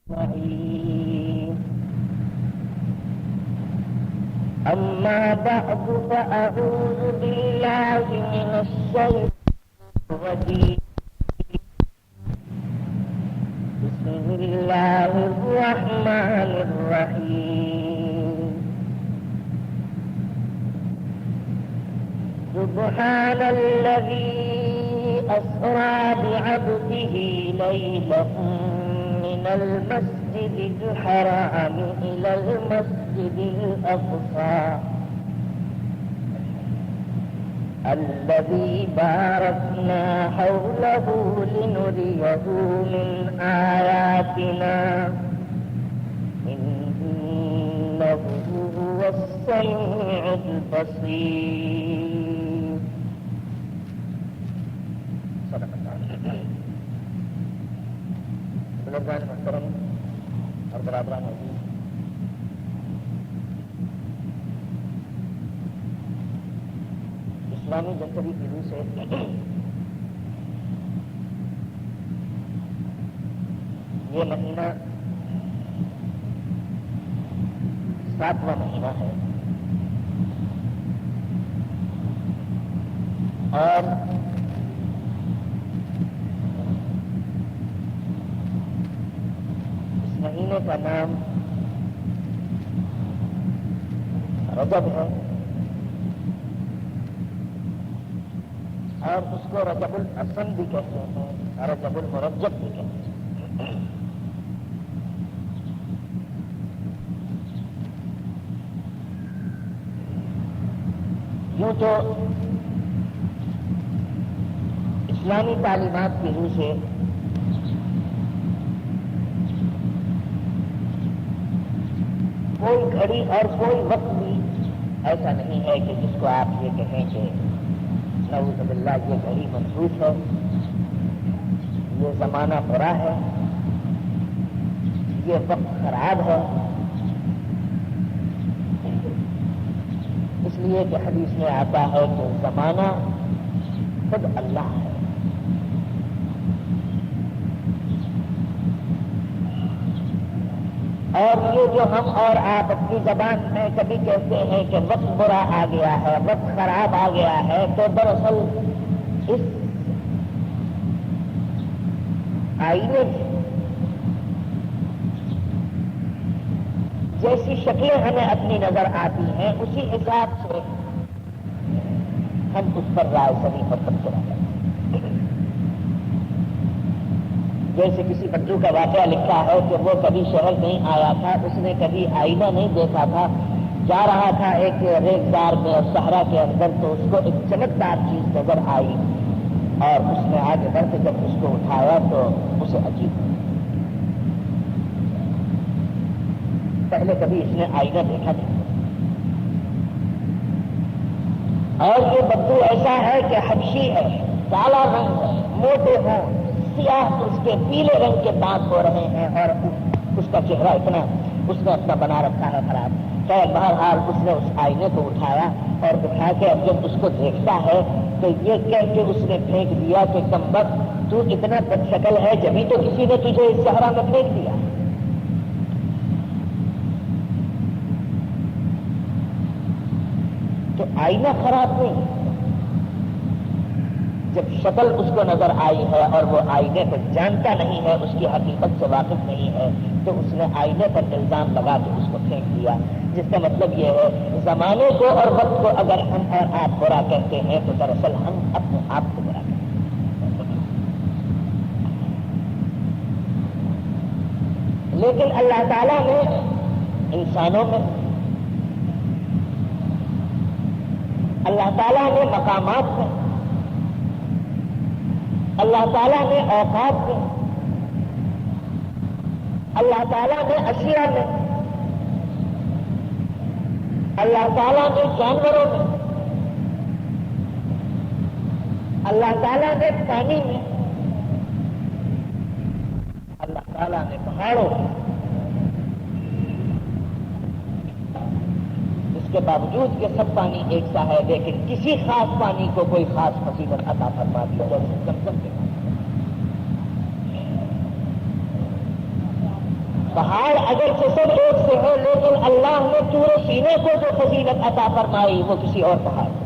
الرحيم. أما بعد فأعوذ بالله من الشيطان الرجيم. بسم الله الرحمن الرحيم. سبحان الذي أسرى بعبده ليلا من المسجد الحرام إلى المسجد الأقصى الذي باركنا حوله لنريه من آياتنا إنه هو السميع البصير. صدق الله. بزرگان محترم اور برادران عزیز، اسلامی جنتری کی روح سے یہ مہینہ 7واں مہینہ ہے اور اس مہینے کا نام رجب ہے اور اس کو رجب الاسن بھی کہتے ہیں اور رجب المرجب بھی کہتے ہیں. یوں تو اسلامی تعلیمات کی روح سے کوئی گھڑی اور کوئی وقت بھی ایسا نہیں ہے کہ جس کو آپ یہ کہیں کہ نعوذ باللہ یہ گھڑی منسوخ ہے، یہ زمانہ برا ہے، یہ وقت خراب ہے. اس لیے کہ حدیث میں آتا ہے کہ زمانہ خود اللہ ہے. اور یہ جو ہم اور آپ اپنی زبان میں کبھی کہتے ہیں کہ وقت برا آ گیا ہے، وقت خراب آ گیا ہے، تو دراصل اس آئینے جیسی شکلیں ہمیں اپنی نظر آتی ہیں اسی حساب سے ہم اس پر رائے سنی پر تبصرہ کرتے ہیں. جیسے کسی بچوں کا واقعہ لکھا ہے کہ وہ کبھی شہر نہیں آیا تھا، اس نے کبھی آئینہ نہیں دیکھا تھا، جا رہا تھا ایک ریگزار میں اور صحرا کے اندر، تو اس کو ایک چمکدار چیز نظر آئی اور اس نے آگے بڑھ کے جب اس کو اٹھایا تو اسے عجیب پہلے کبھی اس نے آئینہ دیکھا نہیں. اور یہ بدبو ایسا ہے کہ حبشی ہے، کالا رنگ ہے، موٹے ہوں، سیاہ اس کے پیلے رنگ کے دانت ہو رہے ہیں اور اس کا چہرہ اتنا اس نے اپنا بنا رکھا ہے خراب. خیر بہرحال اس نے اس آئینے کو اٹھایا اور اٹھا کے اب جب اس کو دیکھتا ہے تو یہ کہہ کے اس نے پھینک دیا کہ کمبخت تو اتنا بدشکل ہے جبھی تو کسی نے تجھے اس صحرا میں پھینک دیا. تو آئینہ خراب نہیں، جب شکل اس کو نظر آئی ہے اور وہ آئینے کو جانتا نہیں ہے، اس کی حقیقت سے واقف نہیں ہے، تو اس نے آئینے پر الزام لگا کے اس کو پھینک دیا. جس کا مطلب یہ ہے زمانے کو اور وقت کو اگر ہم اور آپ برا کہتے ہیں تو دراصل ہم اپنے آپ کو برا کہتے ہیں. لیکن اللہ تعالیٰ نے انسانوں میں، اللہ تعالیٰ نے مقامات میں، اللہ تعالیٰ نے اوقات میں، اللہ تعالیٰ نے اشیاء میں، اللہ تعالیٰ نے جانوروں میں، اللہ تعالیٰ نے پانی میں، اللہ تعالیٰ نے پہاڑوں میں، اس کے باوجود کہ سب پانی ایک سا ہے لیکن کسی خاص پانی کو کوئی خاص فضیلت عطا فرما دی جیسے زمزم کے پانی. پہاڑ اگر سب ایک سے ہو لیکن اللہ نے پورے سینے کو جو فضیلت عطا فرمائی وہ کسی اور پہاڑ کو،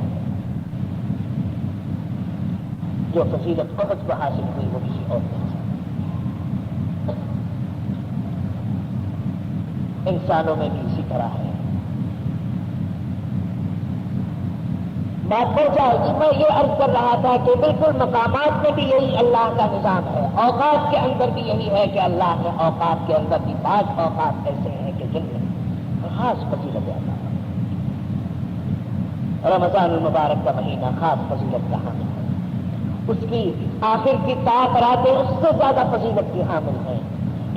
جو فضیلت بہت کو حاصل ہوئی وہ کسی اور کو۔ انسانوں میں بھی اسی طرح ہے۔ بات بڑھ جائے گی۔ میں یہ عرض کر رہا تھا کہ بالکل مقامات میں بھی یہی اللہ کا نظام ہے، اوقات کے اندر بھی یہی ہے کہ اللہ نے اوقات کے اندر بھی بعض اوقات ایسے ہیں کہ جن میں خاص فضیلت عطا ہے۔ رمضان المبارک کا مہینہ خاص فضیلت کا حامل ہے، اس کی آخر کی طاق راتیں اس سے زیادہ فضیلت کی حامل ہیں۔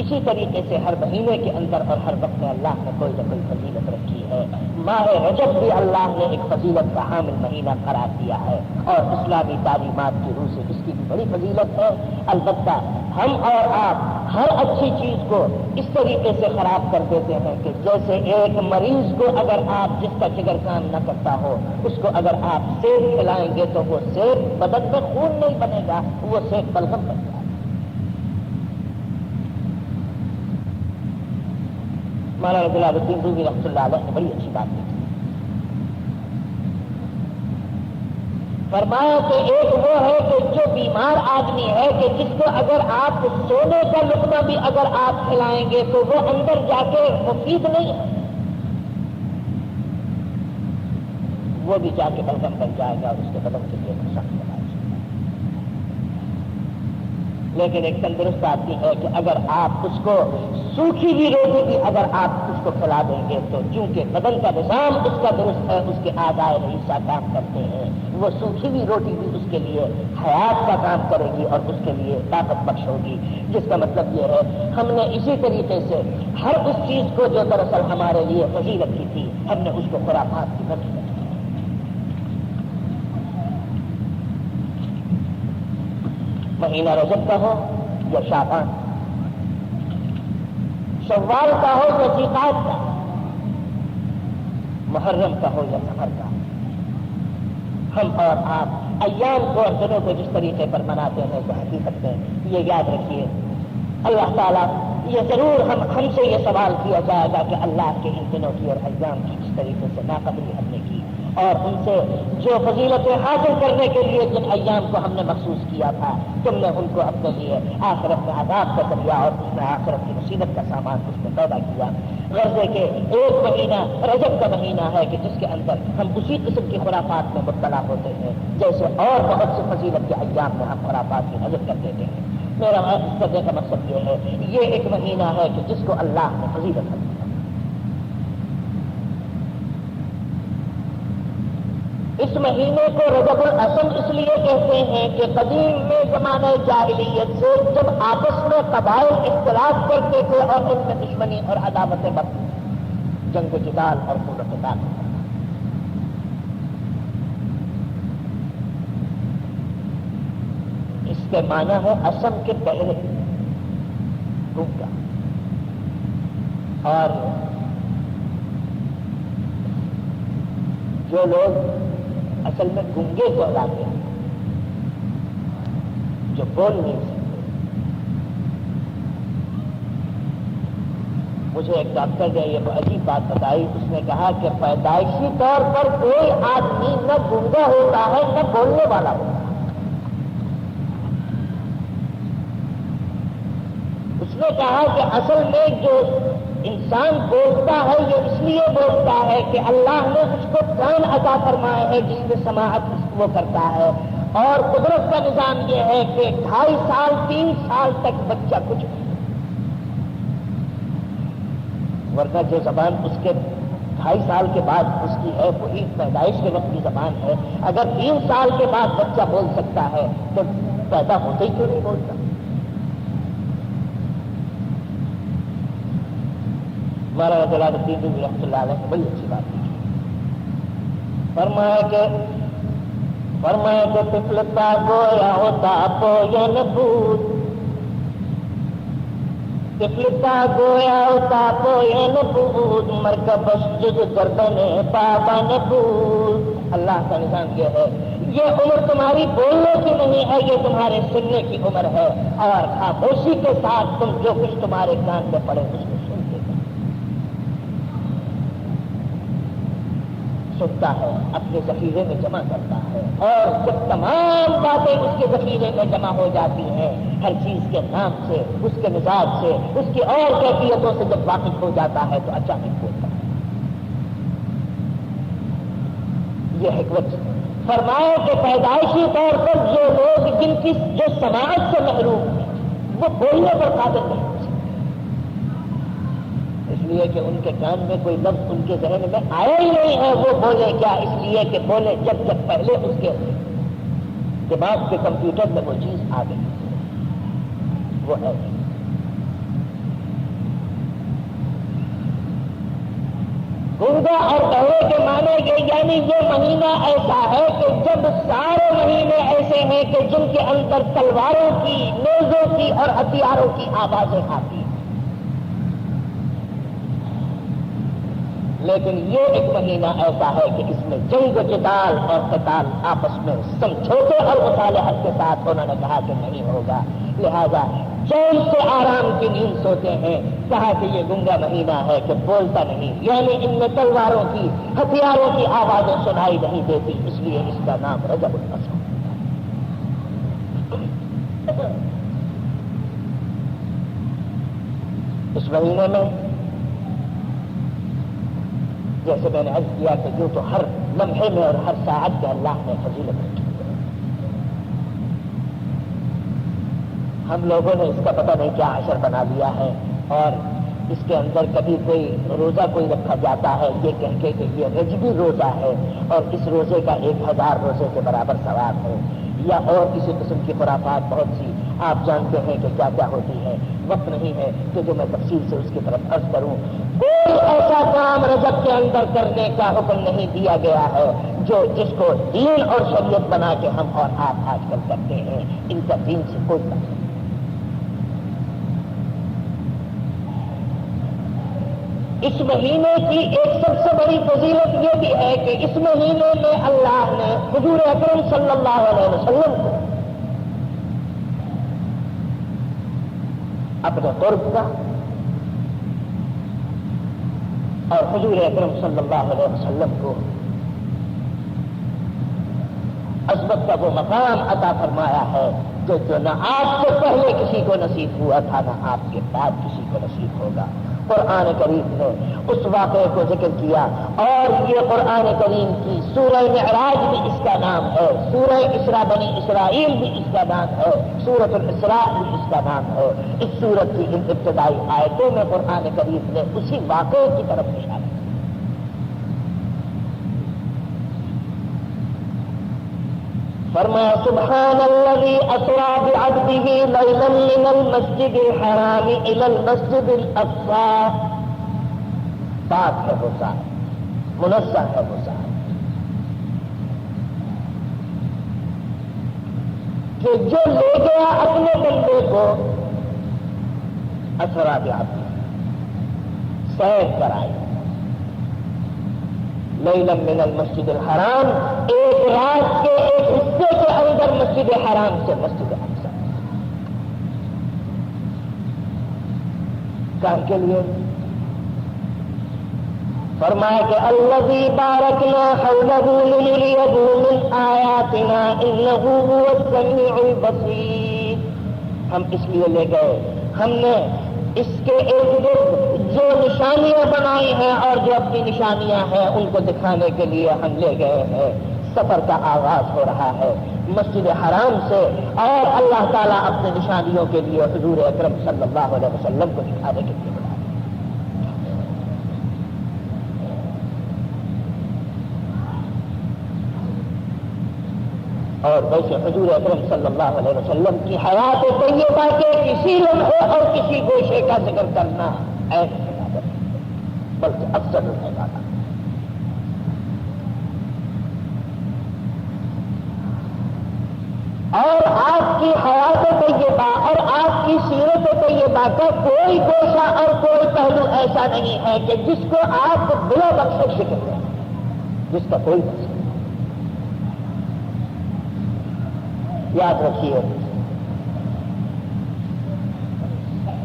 اسی طریقے سے ہر مہینے کے اندر اور ہر وقت میں اللہ نے کوئی نہ کوئی فضیلت رکھی ہے۔ ماہ رجب بھی اللہ نے ایک فضیلت کا حامل مہینہ قرار دیا ہے اور اسلامی تعلیمات کی روح سے اس کی بھی بڑی فضیلت ہے۔ البتہ ہم اور آپ ہر اچھی چیز کو اس طریقے سے خراب کر دیتے ہیں کہ جیسے ایک مریض کو اگر آپ جس کا جگر کام نہ کرتا ہو اس کو اگر آپ سیب کھلائیں گے تو وہ سیب بدن میں خون نہیں بنے گا، وہ سیب بلغم بن جائے گا۔ مولانا جلال الدین رومی رحمۃ اللہ علیہ نے بڑی اچھی بات کی، فرمایا کہ ایک وہ ہے کہ جو بیمار آدمی ہے کہ جس کو اگر آپ سونے کا لقمہ بھی اگر آپ کھلائیں گے تو وہ اندر جا کے مفید نہیں ہے، وہ بھی جا کے بلغم بن جائے گا اور اس کے بدن کے لیے نقصان ہوگا۔ لیکن ایک تندرست آدمی ہے کہ اگر آپ اس کو سوکھی ہوئی روٹی بھی اگر آپ اس کو کھلا دیں گے تو چونکہ بدن کا نظام اس کا درست ہے، اس کے اعضاء رئیسہ کام کرتے ہیں، وہ سوکھی ہوئی روٹی بھی اس کے لیے حیات کا کام کرے گی اور اس کے لیے طاقت بخش ہوگی۔ جس کا مطلب یہ ہے ہم نے اسی طریقے سے ہر اس چیز کو جو دراصل ہمارے لیے فضیلت کی تھی ہم نے اس کو خرافات کی بدل کر دیا۔ مہینہ رجب کا ہو یا شعبان، شوال کا ہو یا ذیقعدہ کا، محرم کا ہو یا سفر کا، ہم اور آپ ایام کو اور دنوں کو جس طریقے پر مناتے ہیں تو حقیقت میں یہ یاد رکھیے اللہ تعالیٰ یہ ضرور ہم سے یہ سوال کیا جائے گا کہ اللہ کے ان دنوں کی اور ایام کی جس طریقے سے ناقدری ہم نے کی اور ان سے جو فضیلتیں حاصل کرنے کے لیے جن ایام کو ہم نے مخصوص کیا تھا تم نے ان کو اپنے لیے آخرت میں عذاب کا ذریعہ اور اس میں آخرت کی مصیبت کا سامان اس میں پیدا کیا۔ غرضے کے ایک مہینہ رجب کا مہینہ ہے کہ جس کے اندر ہم اسی قسم کی خرافات میں مبتلا ہوتے ہیں جیسے اور بہت سے فضیلت کے ایام میں ہم خرافات کی نظر کر دیتے ہیں۔ میرا اس کرنے کا مقصد یہ ہے یہ ایک مہینہ ہے کہ جس کو اللہ نے فضیلت دی۔ اس مہینے کو رجب الاسم اس لیے کہتے ہیں کہ قدیم میں زمانہ جاہلیت سے جب آپس میں قبائل اختلاف کرتے تھے اور ان میں دشمنی اور عداوتیں بڑھتی جنگ جدال اور خون قتال، اس کے معنی ہے اسم کے پہلے گنگا، اور جو لوگ اصل میں گنگے کہلاتے ہیں جو بول نہیں سکتے، مجھے ایک ڈاکٹر نے یہ عجیب بات بتائی، اس نے کہا کہ پیدائشی طور پر کوئی آدمی نہ گنگا ہوتا ہے نہ بولنے والا ہوتا ہے۔ اس نے کہا کہ اصل میں جو انسان بولتا ہے یہ اس لیے بولتا ہے کہ اللہ نے اس کو کان عطا فرمائے ہے جس میں سماعت وہ کرتا ہے، اور قدرت کا نظام یہ ہے کہ 2.5 سال 3 سال تک بچہ کچھ ورنہ جو زبان اس کے 2.5 سال کے بعد اس کی ہے وہی پیدائش کے وقت کی زبان ہے۔ اگر 3 سال کے بعد بچہ بول سکتا ہے تو پیدا ہوتے ہی کیوں نہیں بولتا؟ مولانا جلال الدین رومی رحمۃ اللہ علیہ نے بڑی اچھی بات کی، فرمایا کہ پپلتا گویا ہوتا پوین بھوت، پپلتا گویا ہوتا پوین بھوت، مرکب جد گردن پابن بھوت۔ اللہ کا نظام یہ ہے یہ عمر تمہاری بولنے کی نہیں ہے، یہ تمہارے سننے کی عمر ہے، اور خاموشی کے ساتھ تم جو کچھ تمہارے کان میں پڑے اس کو سنتا ہے، اپنے ذخیرے میں جمع کرتا ہے، اور جب تمام باتیں اس کے ذخیرے میں جمع ہو جاتی ہیں، ہر چیز کے نام سے، اس کے مزاج سے، اس کی اور کیفیتوں سے جب واقف ہو جاتا ہے تو اچانک بولتا ہے۔ یہ حکمت فرمایا کہ پیدائشی طور پر جو لوگ جن کی جو سماعت سے محروم ہیں وہ بولنے پر قادر نہیں ہو سکتے، اس لیے کہ ان کے کان میں کوئی لفظ ان کے ذہن میں آیا ہی نہیں ہے۔ وہ بولے کیا؟ اس لیے کہ بولے جب پہلے اس کے دماغ کے کمپیوٹر میں وہ چیز آ گئی، وہ ہے۔ گنگا اور بہرے کے معنی یہ، یعنی یہ مہینہ ایسا ہے کہ جب سارے مہینے ایسے ہیں کہ جن کے اندر تلواروں کی، نیزوں کی اور ہتھیاروں کی آوازیں آتی ہیں، لیکن یہ ایک مہینہ ایسا ہے کہ اس میں جنگ و جدال اور قتال آپس میں سمجھوتے اور مصالحت کے ساتھ انہوں نے کہا کہ نہیں ہوگا، لہذا چین سے آرام کی نیند سوتے ہیں۔ کہا کہ یہ گنگا مہینہ ہے کہ بولتا نہیں، یعنی ان میں تلواروں کی، ہتھیاروں کی آوازیں سنائی نہیں دیتی، اس لیے اس کا نام رجب الاسود۔ اس مہینے میں جیسے میں نے عرض کیا کہ جو تو ہر لمحے میں اور ہر ساعت کے اللہ نے فضیلت رکھی، ہم لوگوں نے اس کا پتہ نہیں کیا عشر بنا لیا ہے، اور اس کے اندر کبھی کوئی روزہ کوئی رکھا جاتا ہے یہ کہہ کے کہ یہ رجبی روزہ ہے اور اس روزے کا 1000 روزے کے برابر ثواب ہے، یا اور کسی قسم کی خرافات بہت سی آپ جانتے ہیں کہ کیا کیا ہوتی ہے۔ وقت نہیں ہے کہ جو میں تفصیل سے اس کی طرف عرض کروں۔ کوئی ایسا کام رجب کے اندر کرنے کا حکم نہیں دیا گیا ہے جو جس کو دین اور شریعت بنا کے ہم اور آپ آج کل کرتے ہیں، ان کا دین سے کوئی تعلق نہیں۔ اس مہینے کی ایک سب سے بڑی فضیلت یہ بھی ہے کہ اس مہینے میں اللہ نے حضور اکرم صلی اللہ علیہ وسلم کو اپنے قرب کا اور حضور اکرم صلی اللہ علیہ وسلم کو عظمت کا وہ مقام عطا فرمایا ہے جو نہ آپ سے پہلے کسی کو نصیب ہوا تھا، نہ آپ کے بعد کسی کو نصیب ہوگا۔ قرآن کریم نے اس واقعے کو ذکر کیا، اور یہ قرآن کریم کی سورہ معراج بھی اس کا نام ہے، سورہ اسراء بنی اسرائیل بھی اس کا نام ہے، سورۃ الاسراء بھی اس کا نام ہے۔ اس سورت کی ان ابتدائی آیتوں میں قرآن کریم نے اسی واقعے کی طرف اشارہ کیا۔ فرمایا سبحان الذی اسری بعبدہ لیلا من المسجد الحرام الی المسجد الاقصی، پاک ہے وہ ذات، منزہ ہے وہ ذات کہ جو لے گیا اپنے بندے کو، اسری بعبدہ، سیر کرائی، لیلا من المسجد الحرام، ایک رات کے ایک حصے کے اندر مسجد حرام سے مسجد اقصی۔ کام کے لیے فرمایا کہ الذی بارکنا حولہ لنریہ من آیاتنا انہ هو السمیع البصیر۔ ہم اس لیے لے گئے، ہم نے اس کے ارد گرد جو نشانیاں بنائی ہیں اور جو اپنی نشانیاں ہیں ان کو دکھانے کے لیے ہم لے گئے ہیں۔ سفر کا آغاز ہو رہا ہے مسجد حرام سے، اور اللہ تعالیٰ اپنے نشانیوں کے لیے حضور اکرم صلی اللہ علیہ وسلم کو دکھانے کے لیے بنا۔ اور ویسے حضور اکرم صلی اللہ علیہ وسلم کی حیات طیبہ کے کسی لمحے اور کسی گوشے کا ذکر کرنا ایسا بلکہ افضل العبادات۔ اور آپ کی حیات طیبہ اور آپ کی سیرت طیبہ کا کوئی گوشہ اور کوئی پہلو ایسا نہیں ہے کہ جس کو آپ بلا مقصد ذکر کریں، جس کا کوئی مقصد یاد رکھیے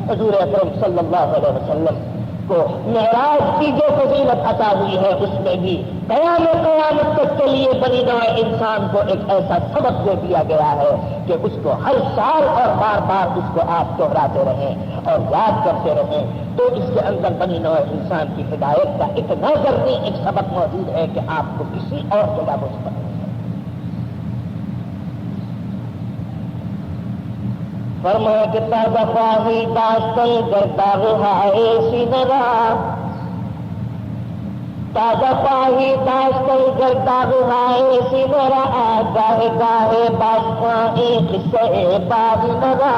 حضور اکرم صلی اللہ علیہ وسلم کو معراج کی جو فضیلت عطا ہوئی ہے اس میں بھی قیامت تک کے لیے بنی نوع انسان کو ایک ایسا سبق دے دیا گیا ہے کہ اس کو ہر سال اور بار بار اس کو آپ دہراتے رہیں اور یاد کرتے رہیں تو اس کے اندر بنی نوع انسان کی ہدایت کا اتنا ضروری ایک سبق موجود ہے کہ آپ کو کسی اور جگہ بچ پڑے. فرمایا کہ تازہ خواہی داستن گرتا ہے سینرا تازہ خواہی داستن گرتا ہے سینرا گاہے گاہے بادشاہی قصے بازی نرا.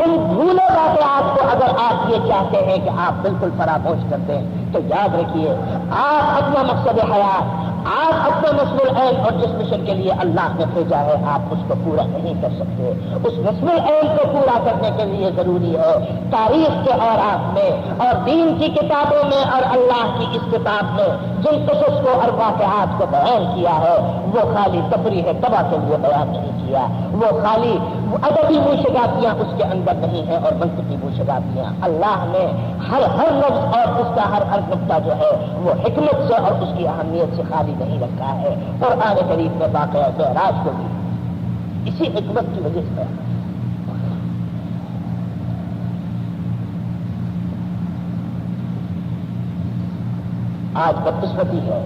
ان بھولے واقعات کو اگر آپ یہ چاہتے ہیں کہ آپ بالکل فراموش کرتے ہیں تو یاد رکھیے آپ اپنا مقصد حیات آپ اپنے مسئلہ العین اور جس مشن کے لیے اللہ نے بھیجا ہے آپ اس کو پورا نہیں کر سکتے. اس مسئلہ العین کو پورا کرنے کے لیے ضروری ہے تاریخ کے اوراق میں اور دین کی کتابوں میں اور اللہ کی اس کتاب میں جن قصص کو اور واقعات کو بیان کیا ہے وہ خالی تفریح تباہ کے لیے بیان نہیں کیا. وہ خالی ادبی موشگافیاں اس کے اندر نہیں ہیں اور منطقی موشگافیاں. اللہ نے ہر لفظ اور اس کا ہر نقطہ جو ہے وہ حکمت سے اور اس کی اہمیت سے خالی نہیں رکھا ہے. قرآن کریم میں واقعہ معراج کو بھی اسی حکمت کی وجہ سے آج بدقسمتی ہے.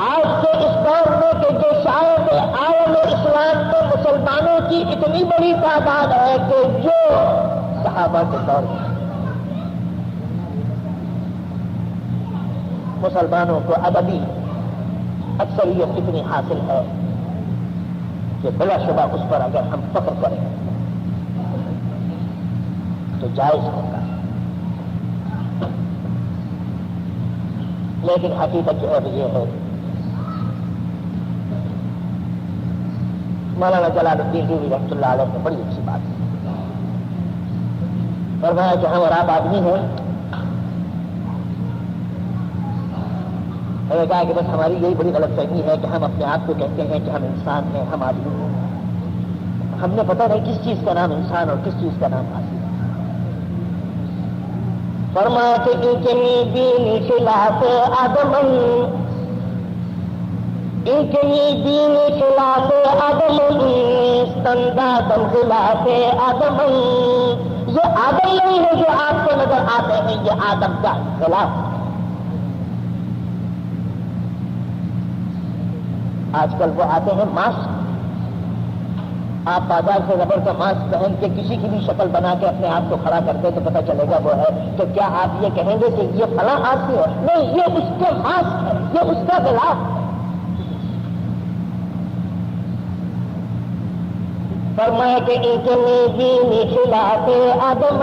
آج کے اس دور میں کہ جو شاید عالم اسلام میں مسلمانوں کی اتنی بڑی تعداد ہے کہ جو صحابہ کے دور میں مسلمانوں کو ادبی اکثریت اتنی حاصل ہے کہ بلا شبہ اس پر اگر ہم فخر کریں تو جائز ہوگا. لیکن حقیقت جو ہے یہ ہے مولانا جلال الدین رومی رحمۃ اللہ علیہ نے بڑی اچھی بات ہے فرمایا کہ ہم اور آپ آدمی ہیں. میں نے کہا کہ بس ہماری یہی بڑی غلط فہمی ہے کہ ہم اپنے آپ کو کہتے ہیں کہ ہم انسان ہیں ہم آدمی ہیں. ہم نے پتہ نہیں کس چیز کا نام انسان اور کس چیز کا نام آدمی. فرمایا کہ انکنی دینی خلاف آدم انکنی دینی خلاف آدم استندادم خلاف آدم. یہ آدم نہیں ہے جو آپ کو نظر آتے ہیں یہ آدم کا خلاف. آج کل وہ آتے ہیں ماسک. آپ بازار سے ربڑ کا ماسک پہن کے کسی کی بھی شکل بنا کے اپنے آپ کو کھڑا کرتے تو پتہ چلے گا وہ ہے. تو کیا آپ یہ کہیں گے کہ یہ فلاں آدمی ہے؟ نہیں, یہ اس کے ماسک ہے, یہ اس کا غلاف ہے. فرمایا کہ انکنی دینی خلاف آدم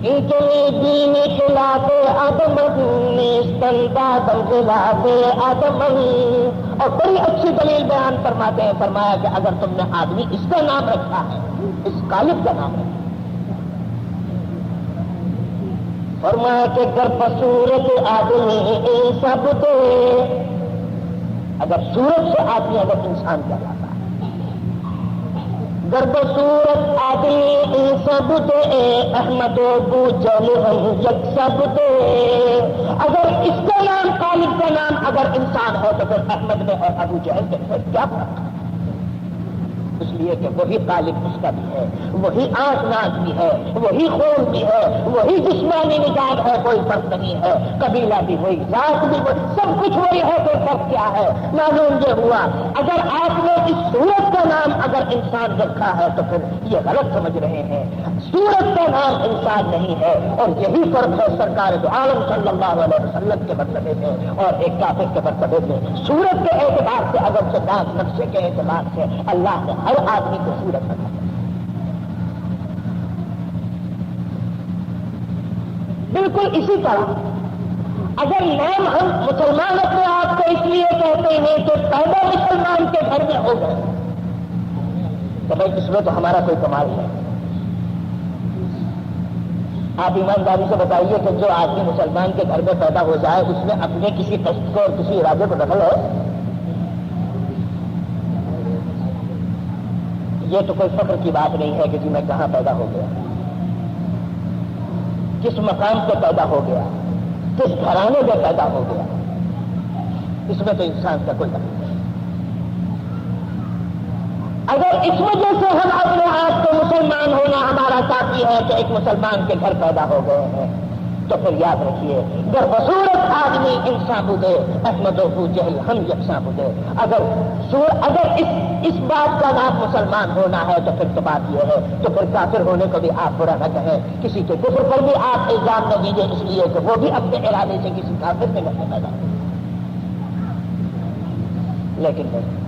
انکنی دینی خلاف آدم استندادم خلاف آدم. اور بڑی اچھی دلیل بیان فرماتے ہیں. فرمایا کہ اگر تم نے آدمی اس کا نام رکھا ہے اس قالب کا نام رکھا فرمایا کہ گر بصورت آدمی سب دے. اگر صورت سے آدمی اگر انسان کہلاتا ہے گر بصورت آدمی سب دے احمد و بو جل ہم یک سب دے. اگر اس کا نام قالب کا نام اگر انسان ہو تو پھر احمد میں اور ابو جہل کے پھر کیا فرق ہے؟ اس لیے کہ وہی قالب اس کا بھی ہے, وہی آنکھ ناک بھی ہے, وہی خون بھی ہے, وہی جسمانی نجات ہے, کوئی فرق نہیں ہے. قبیلہ بھی وہی, ذات بھی وہی, سب کچھ وہی ہے. کوئی فرق کیا ہے؟ معلوم یہ ہوا اگر آپ نے اس صورت کا نام اگر انسان رکھا ہے تو پھر یہ غلط سمجھ رہے ہیں. صورت کا نام انسان نہیں ہے اور یہی فرق ہے سرکار دو عالم صلی اللہ علیہ وسلم کے مرتبے میں اور ایک کافر کے مرتبے میں. صورت کے اعتبار سے اگر سے دانت نقشے کے اعتبار سے اللہ نے ہر آدمی کو صورت رکھا ہے. بالکل اسی طرح اگر نام ہم مسلمان اپنے آپ کو اس لیے کہتے ہیں کہ پیدا مسلمان کے گھر میں ہو گئے تو بھائی اس میں تو ہمارا کوئی کمال ہے. آپ ایمانداری سے بتائیے کہ جو آدمی مسلمان کے گھر میں پیدا ہو جائے اس میں اپنے کسی قصد کو اور کسی ارادے کو دخل ہے؟ یہ تو کوئی فخر کی بات نہیں ہے کہ جی میں کہاں پیدا ہو گیا، کس مقام پہ پیدا ہو گیا، کس گھرانے میں پیدا ہو گیا، اس میں تو انسان کا کوئی دخل نہیں۔ اگر اس وجہ سے ہم اپنے آپ کو مسلمان ہونا ہمارا کافی ہے کہ ایک مسلمان کے گھر پیدا ہو گئے ہیں، تو پھر یاد رکھیے گر بصورت آدمی انسان بدے احمد و جہل ہم یکساں بدے۔ اگر اس بات کا نام مسلمان ہونا ہے تو پھر تو بات یہ ہے، تو پھر کافر ہونے کو بھی آپ برا نہ کہیں، کسی کے کفر پر بھی آپ الزام نہ دیجیے اس لیے کہ وہ بھی اپنے ارادے سے کسی کافر میں نہیں پیدا ہو۔ لیکن نہیں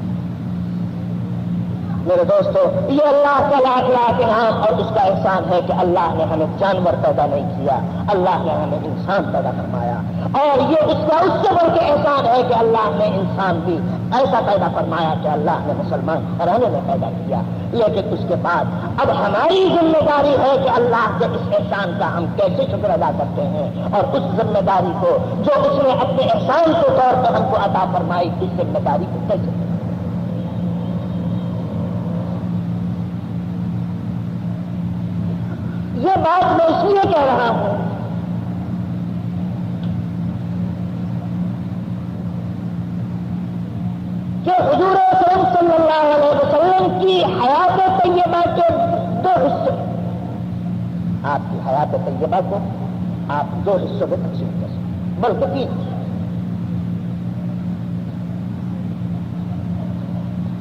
میرے دوستو، یہ اللہ کا لاکھ لاکھ انعام اور اس کا احسان ہے کہ اللہ نے ہمیں جانور پیدا نہیں کیا، اللہ نے ہمیں انسان پیدا فرمایا، اور یہ اس کا اس سے بڑھ کے احسان ہے کہ اللہ نے انسان بھی ایسا پیدا فرمایا کہ اللہ نے مسلمان گھرانے میں پیدا کیا۔ لیکن اس کے بعد اب ہماری ذمہ داری ہے کہ اللہ کے اس احسان کا ہم کیسے شکر ادا کرتے ہیں، اور اس ذمہ داری کو جو اس نے اپنے احسان کے طور پر ہم کو عطا فرمائی، اس ذمہ داری کو کیسے۔ یہ بات میں اس لیے کہہ رہا ہوں کہ حضور اکرم صلی اللہ علیہ وسلم کی حیات طیبہ کے دو حصے، آپ کی حیات طیبہ کو آپ دو حصوں میں تقسیم کر سکتے، بلکہ تین۔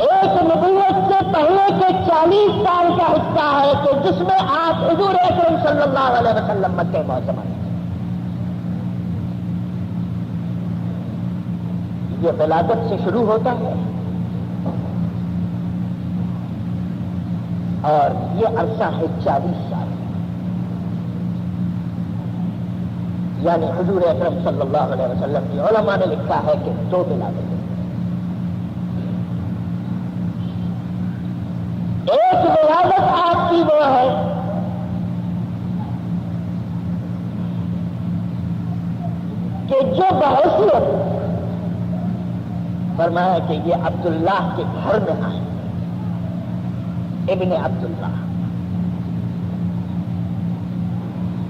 ایک نبوت سے پہلے کے 40 سال کا حصہ ہے کہ جس میں آپ حضور اکرم صلی اللہ علیہ وسلم مکہ معظمہ میں، یہ ولادت سے شروع ہوتا ہے اور یہ عرصہ ہے 40 سال، یعنی حضور اکرم صلی اللہ علیہ وسلم کی علماء نے لکھا ہے کہ دو ولادتیں، ایک ولادت آپ کی وہ ہے کہ جو بحیثیت فرمایا کہ یہ عبداللہ کے گھر میں آئے، ابن عبداللہ،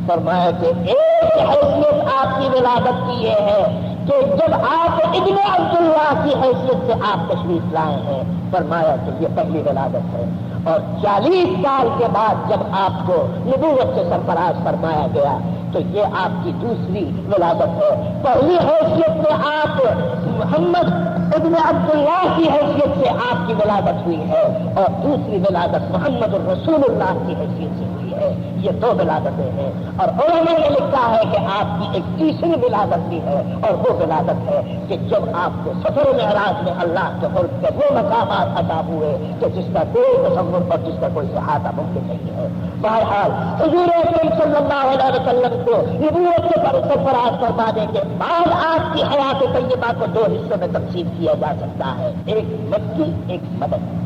فرمایا کہ ایک حیثیت آپ کی ولادت کی یہ ہے کہ جب آپ ابن عبداللہ کی حیثیت سے آپ تشریف لائے ہیں، فرمایا کہ یہ پہلی ولادت ہے، اور 40 سال کے بعد جب آپ کو نبوت سے سرفراز فرمایا گیا تو یہ آپ کی دوسری ولادت ہے۔ پہلی حیثیت میں آپ محمد ابن عبداللہ کی حیثیت سے آپ کی ولادت ہوئی ہے، اور دوسری ولادت محمد الرسول اللہ کی حیثیت سے ہوئی ہے۔ یہ دو ولادتیں ہیں، اور علماء نے لکھا ہے کہ آپ کی ایک تیسری ولادت بھی ہے، اور وہ ولادت ہے کہ جب آپ کو سفر معراج میں اللہ کے قرب کے وہ مقامات عطا ہوئے کہ جس کا کوئی تصور اور جس کا کوئی احاطہ ممکن نہیں ہے۔ بہرحال حضور اکرم صلی اللہ علیہ وسلم کو نبوت سے سرفراز فرمانے کے بعد آپ کی حیات طیبہ کو دو حصوں میں تقسیم کیا جا سکتا ہے، ایک مکی ایک مدنی۔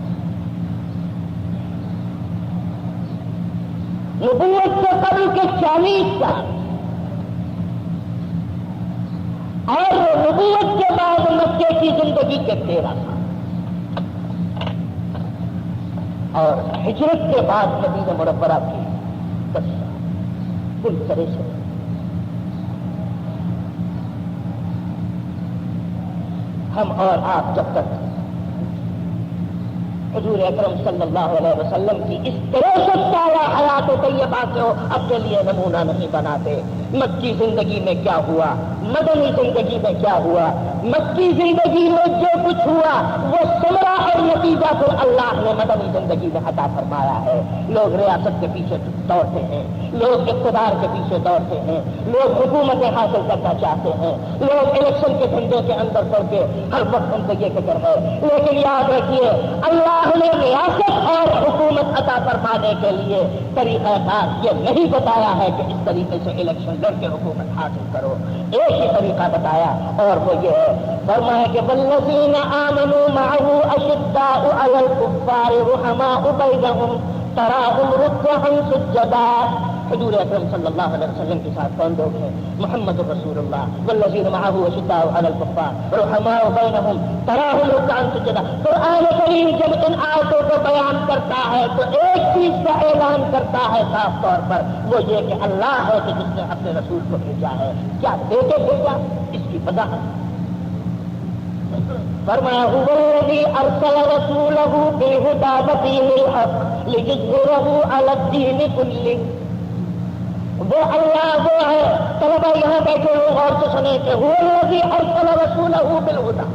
نبوت سے قبل کے 40 سال اور نبوت کے بعد مکے کی زندگی کے 13 سال اور ہجرت کے بعد مدینہ منورہ کی 10 سال، کل طرح سے ہم اور آپ جب تک حضور اکرم صلی اللہ علیہ وسلم کی اس 63 سالہ حیات طیبہ کو اپنے لیے نمونہ نہیں بناتے، مکی زندگی میں کیا ہوا، مدنی زندگی میں کیا ہوا، مکی زندگی میں جو کچھ ہوا وہ ثمرہ اور نتیجہ کو اللہ نے مدنی زندگی میں عطا فرمایا ہے۔ لوگ ریاست کے پیچھے دوڑتے ہیں، لوگ اقتدار کے پیچھے دوڑتے ہیں، لوگ حکومتیں حاصل کرنا چاہتے ہیں، لوگ الیکشن کے دھندے کے اندر پڑ کے ہر وقت ان کو یہ فکر ہے، لیکن یاد رکھیے اللہ نے ریاست اور حکومت عطا فرمانے کے لیے طریقہ کار یہ نہیں بتایا ہے کہ اس طریقے سے الیکشن لڑ کے حکومت حاصل کرو، ایک ہی طریقہ بتایا اور وہ یہ ہے، فرمایا کہ والذین آمنوا معه اشداء علی الکفار رحماء بینہم تراہم رکعا سجدا، حضور اکرم صلی اللہ علیہ وسلم کے ساتھ کون لوگ ہیں؟ محمد رسول اللہ والذین معه اشداء علی الکفار رحماء بینہم تراہم رکعا سجدا۔ قرآن کریم جب ان آیتوں کو بیان کرتا ہے تو ایک چیز کا اعلان کرتا ہے صاف طور پر، وہ یہ کہ اللہ ہے کہ جس نے اپنے رسول کو بھیجا ہے۔ کیا دے کے بھیجا؟ اس کی وضاحت فرمایا هو الذی ارسل رسولہ بالہدی ودین الحق لیظہرہ علی الدین کلہ۔ وہ اللہ وہ ہے، طلبا یہاں بیٹھے ہوئے غور سے سنیں کہ هو الذی ارسل رسولہ بالہدی،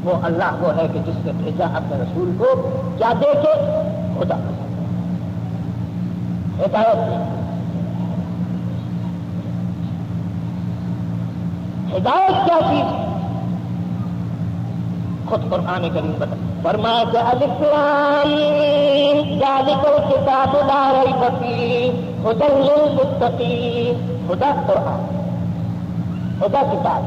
وہ اللہ وہ ہے کہ جس نے بھیجا اپنے رسول کو کیا دے کے؟ خدا ہدایت دی۔ ہدایت کیا چیز ہے؟ خود قرآن کریم بتا فرمایا کہ الف لام ذالک الکتاب لا ریب فیہ ھدی للمتقین۔ خدا قرآن، خدا کتاب۔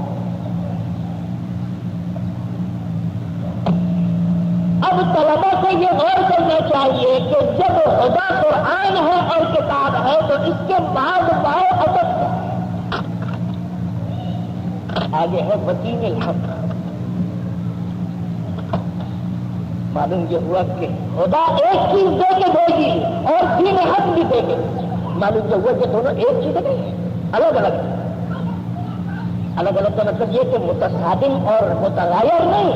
اب طلبا کو یہ غور کرنا چاہیے کہ جب خدا قرآن ہے اور کتاب ہے تو اس کے بعد باؤ ادب کیا آگے ہے؟ ودین الحق۔ معلوم یہ ہوا کہ خدا ایک چیز دے کے بھیجی اور دین حق بھی دے کے۔ معلوم یہ ہوا کہ دونوں ایک چیز نہیں ہے، الگ الگ۔ الگ الگ کا مطلب یہ کہ متصادم اور متغیر نہیں،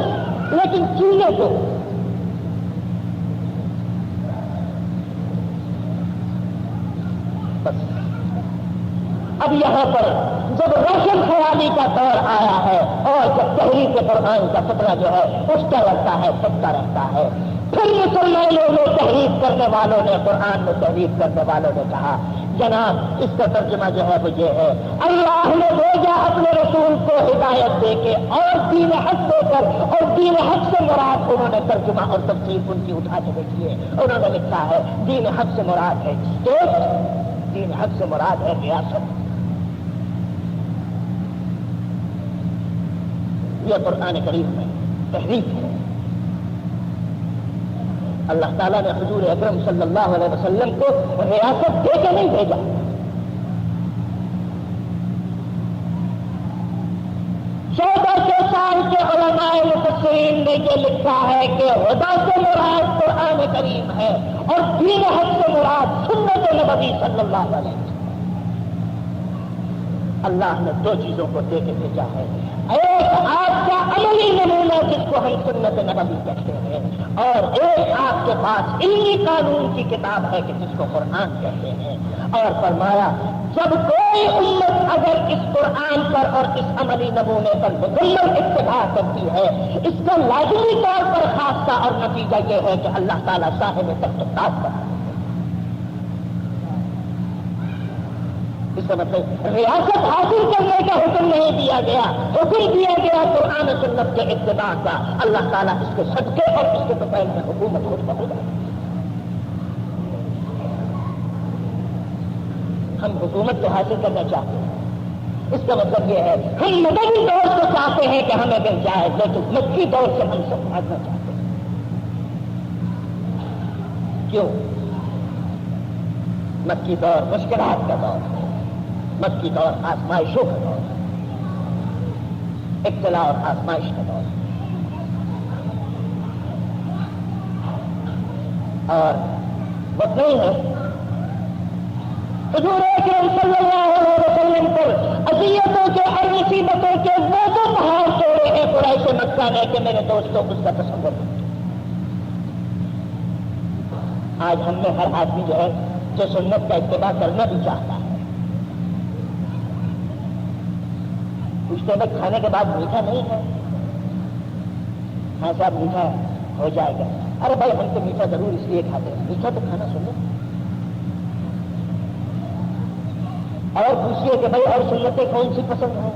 لیکن چیزیں تو بس۔ اب یہاں پر جب روشن خیالی کا دور آیا ہے اور جب تحریف قرآن کا فتنہ جو ہے اٹھتا رہتا ہے، سبتا رہتا ہے، پھر مسلمانوں نے تحریف کرنے والوں نے، قرآن میں تحریف کرنے والوں نے کہا جناب اس کا ترجمہ جو ہے وہ یہ ہے، اللہ نے بھیجا اپنے رسول کو ہدایت دے کے اور دین حق دے کر، اور دین حق سے مراد انہوں نے ترجمہ اور تفسیر ان کی اٹھا کے دیکھی ہے۔ انہوں نے لکھا ہے دین حق سے مراد ہے اسٹیٹ، دین حق سے مراد ہے ریاست۔ یہ قرآن کریم میں تحریف ہے۔ اللہ تعالیٰ نے حضور اکرم صلی اللہ علیہ وسلم کو ریاست دے کے نہیں بھیجا۔ 1400 سال کے علماء مفسرین نے یہ لکھا ہے کہ خدا سے مراد قرآن کریم ہے اور دین حق سے مراد سنت نبوی صلی اللہ علیہ وسلم۔ اللہ نے دو چیزوں کو دے کے بھیجا ہے، ایک آپ کا عملی نمونہ جس کو ہم سنت نبوی کہتے ہیں، اور ایک آپ کے پاس علمی قانون کی کتاب ہے کہ جس کو قرآن کہتے ہیں۔ اور فرمایا جب کوئی امت اگر اس قرآن پر اور اس عملی نمونے پر مکمل اتباع کرتی ہے، اس کا لازمی طور پر خاصہ اور نتیجہ یہ ہے کہ اللہ تعالیٰ صاحب تخت تاج کرتا ہے۔ اس کا مطلب ریاست حاصل کرنے کا حکم نہیں دیا گیا، حکم دیا گیا قرآن و سنت کے اتباع کا۔ اللہ تعالیٰ اس کے صدقے اور اس کے توفیل میں حکومت خود بخود ہے۔ ہم حکومت تو حاصل کرنا چاہتے ہیں، اس کا مطلب یہ ہے ہم مدنی دور سے چاہتے ہیں کہ ہمیں مل جائے، لیکن مکی دور سے ہم سب بھاگنا چاہتے ہیں۔ کیوں؟ مکی دور مشکلات کا دور ہے، مکی دور آزمائشوں کا دور ہے، ابتلا اور آزمائش کا دور ہے۔ اور وہ نہیں ہے حضور اکرم صلی اللہ علیہ وسلم پر اذیتوں کے اور مصیبتوں کے وہ تو پہاڑ توڑے ہیں قریش مکہ نے کہ میرے دوستوں اس کا تصور نہیں۔ آج ہم میں ہر آدمی جو ہے جو سنت کا اتباع کرنا بھی چاہتا ہے، پوچھتے میں کھانے کے بعد میٹھا نہیں ہے؟ ہاں صاحب میٹھا ہو جائے گا۔ ارے بھائی ہم تو میٹھا ضرور اس لیے کھاتے ہیں، میٹھا تو کھانا سنت۔ اور پوچھیے کہ بھائی اور سنتیں کون سی پسند ہیں؟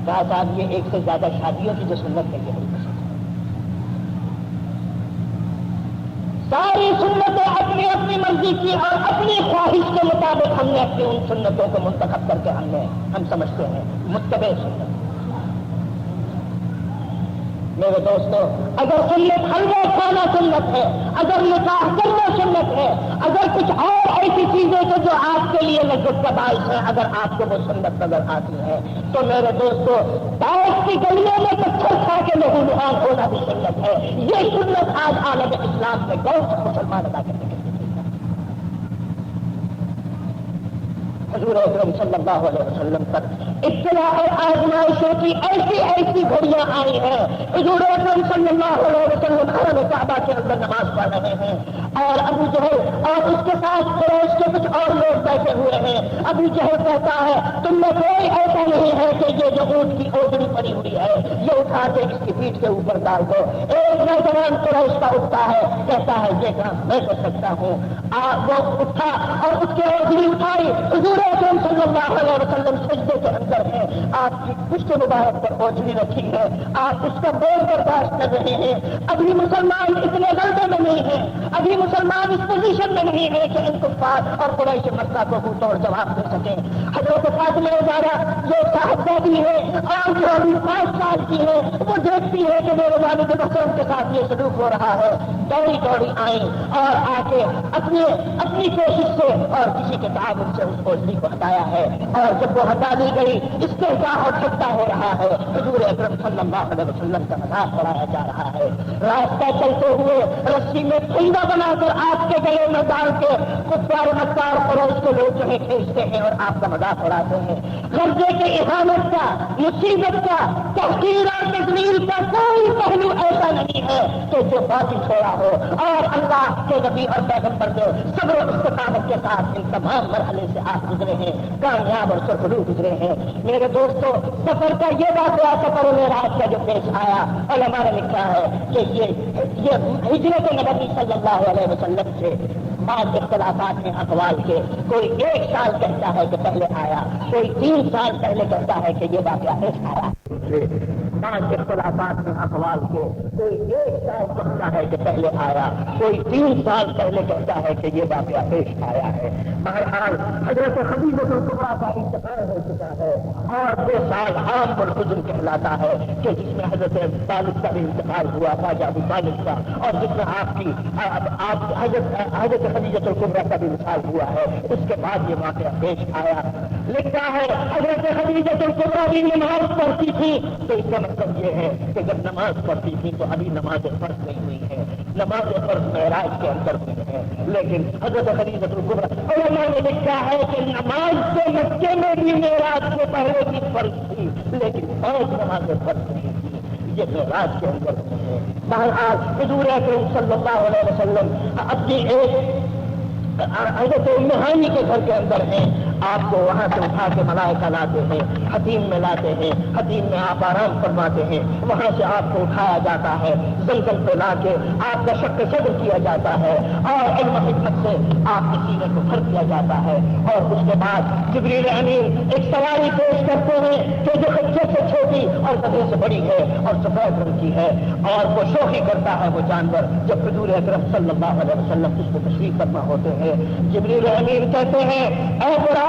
کہا صاحب یہ ایک سے زیادہ شادیوں کی جو سنت ہے یہ بڑی پسند ہے۔ ساری سنتیں اپنی اپنی مرضی کی اور اپنی خواہش کے مطابق ہم نے اپنی ان سنتوں کو منتخب کر کے ہم سمجھتے ہیں متبع سنت۔ میرے دوستوں، اگر سنت حلوہ کھانا سنت ہے، اگر نکاح کرنا سنت ہے، اگر کچھ اور ایسی چیزیں تو جو آپ کے لیے لذت کا باعث ہے، اگر آپ کو وہ سنت نظر آتی ہے تو میرے دوستوں، داعش کی گلیوں میں پتھر کھا کے لہو لہان ہونا بھی سنت ہے۔ یہ سنت آج عالم اسلام میں کون سا مسلمان ادا کرنے کے حضور اکرم صلی اللہ علیہ وسلم پر ابتلا اور آزمائشوں کی ایسی ایسی گھڑیاں آئی ہیں۔ حضور اکرم صلی اللہ علیہ وسلم حرم کعبہ کے اندر نماز پڑھ رہے ہیں اور ابو جہل اور اس کے ساتھ قریش کے کچھ اور لوگ بیٹھے ہوئے ہیں۔ ابو جہل کہتا ہے تم میں کوئی ایسا نہیں ہے کہ یہ جو اونٹ کی اوجڑی پڑی ہوئی ہے یہ اٹھا کے اس کی پیٹھ کے اوپر ڈال دو۔ ایک نوجوان قریش کا اٹھتا ہے، کہتا ہے یہ کام میں کر سکتا ہوں۔ وہ اٹھا اور اس کی اوجڑی اٹھائی۔ حضور اکرم صلی اللہ علیہ وسلم سجدے کے اندر ہے، آپ کی پشت مبارک پر اوجڑی رکھی ہے، آپ اس کا بوجھ برداشت کر رہے ہیں۔ ابھی مسلمان اتنے غلبے میں نہیں ہیں، ابھی مسلمان اس پوزیشن میں نہیں ہے کہ ان کفار اور قریش مکہ کو منہ توڑ جواب دے سکیں۔ حضرت فاطمہ زہرا جو صاحبزادی ہے اور جو ابھی 5 سال کی ہے، وہ دیکھتی ہے کہ میرے والد محترم کے ساتھ یہ سلوک ہو رہا ہے، دوڑی دوڑی آئیں اور آ کے اپنی کوشش سے اور کسی کے تعاون سے اس اوجڑی کو ہٹایا ہے، اور جب وہ ہٹا دی گئی استحجاء اور ٹھٹا ہو رہا ہے، حضور اکرم صلی اللہ علیہ وسلم کا مذاق اڑایا جا رہا ہے۔ راستہ چلتے ہوئے رسی میں پھندا بنا کر آپ کے گلے میں ڈال کے کفار مکار قریش کے لوگ جو ہے کھینچتے ہیں اور آپ کا مذاق اڑاتے ہیں۔ غرضے کے اہانت کا، مصیبت کا، تحقیر اور تذلیل کا کوئی پہلو ایسا نہیں ہے کہ جو باقی چھوڑا ہو، اور اللہ کے نبی اور پیغمبر کے صبر و استقامت کے ساتھ ان تمام مرحلے سے آپ گزرے ہیں، کامیاب اور سرخرو گزرے ہیں۔ میرے دوستوں، سفر کا یہ واقعہ سفر معراج کا جو پیش آیا، علماء نے لکھا ہے کہ یہ ہجرت نبوی صلی اللہ علیہ وسلم سے بعض اختلافات ہیں اقوال کے، کوئی 1 سال کہتا ہے کہ پہلے آیا، کوئی 3 سال پہلے کہتا ہے کہ یہ واقعہ پیش آیا۔ بعض اختلافات ہیں اقوال کے، کوئی 1 سال کہتا ہے کہ پہلے آیا، کوئی 3 سال پہلے کہتا ہے کہ یہ واقعہ پیش آیا ہے۔ بہرحال حضرت خدیجہ کبریٰ کا انتقال ہو چکا ہے اور 2 سال عام الحزن کہلاتا ہے کہ جس میں حضرت طالب کا بھی انتقال ہوا، خواجہ ابو طالب کا، اور جس میں آپ حضرت خدیجہ کبریٰ کا بھی وصال ہوا ہے، اس کے بعد یہ واقعہ پیش آیا۔ لکھتا ہے حضرت خدیجہ کبریٰ بھی نماز پڑھتی تھی، تو اس کا مطلب یہ ہے کہ جب نماز پڑھتی تھی تو ابھی نماز فرض نہیں ہوئی ہے، نماز فرض معراج کے اندر ہوئی ہے، لیکن حضرت خدیجہ کبریٰ علماء نے لکھا ہے کہ نماز تو مکے میں بھی معراج سے پہلے کی فرض تھی، لیکن فوج نماز فرض نہیں تھی، یہ معراج کے اندر ہوئی ہے۔ بہرحال حضور اکرم صلی اللہ علیہ وسلم اپنی حضرت ام ہانی کے گھر کے اندر ہیں، آپ کو وہاں سے اٹھا کے ملائکہ لاتے ہیں، حتیم میں لاتے ہیں، حتیم میں آپ آرام فرماتے ہیں، وہاں سے آپ کو اٹھایا جاتا ہے، زلزل پہ لا کے آپ کا شق صدر کیا جاتا ہے اور علم حکمت سے آپ کے سینے کو بھر دیا جاتا ہے، اور اس کے بعد جبریل امین ایک سواری پیش کرتے ہیں کہ جو خچے سے چھوٹی اور گدھے سے بڑی ہے اور سفید رنگ کی ہے، اور وہ شوخی کرتا ہے وہ جانور جب حضور اکرم صلی اللہ علیہ وسلم اس کو تشریف فرما ہوتے ہیں۔ جبریل امین کہتے ہیں اے براق،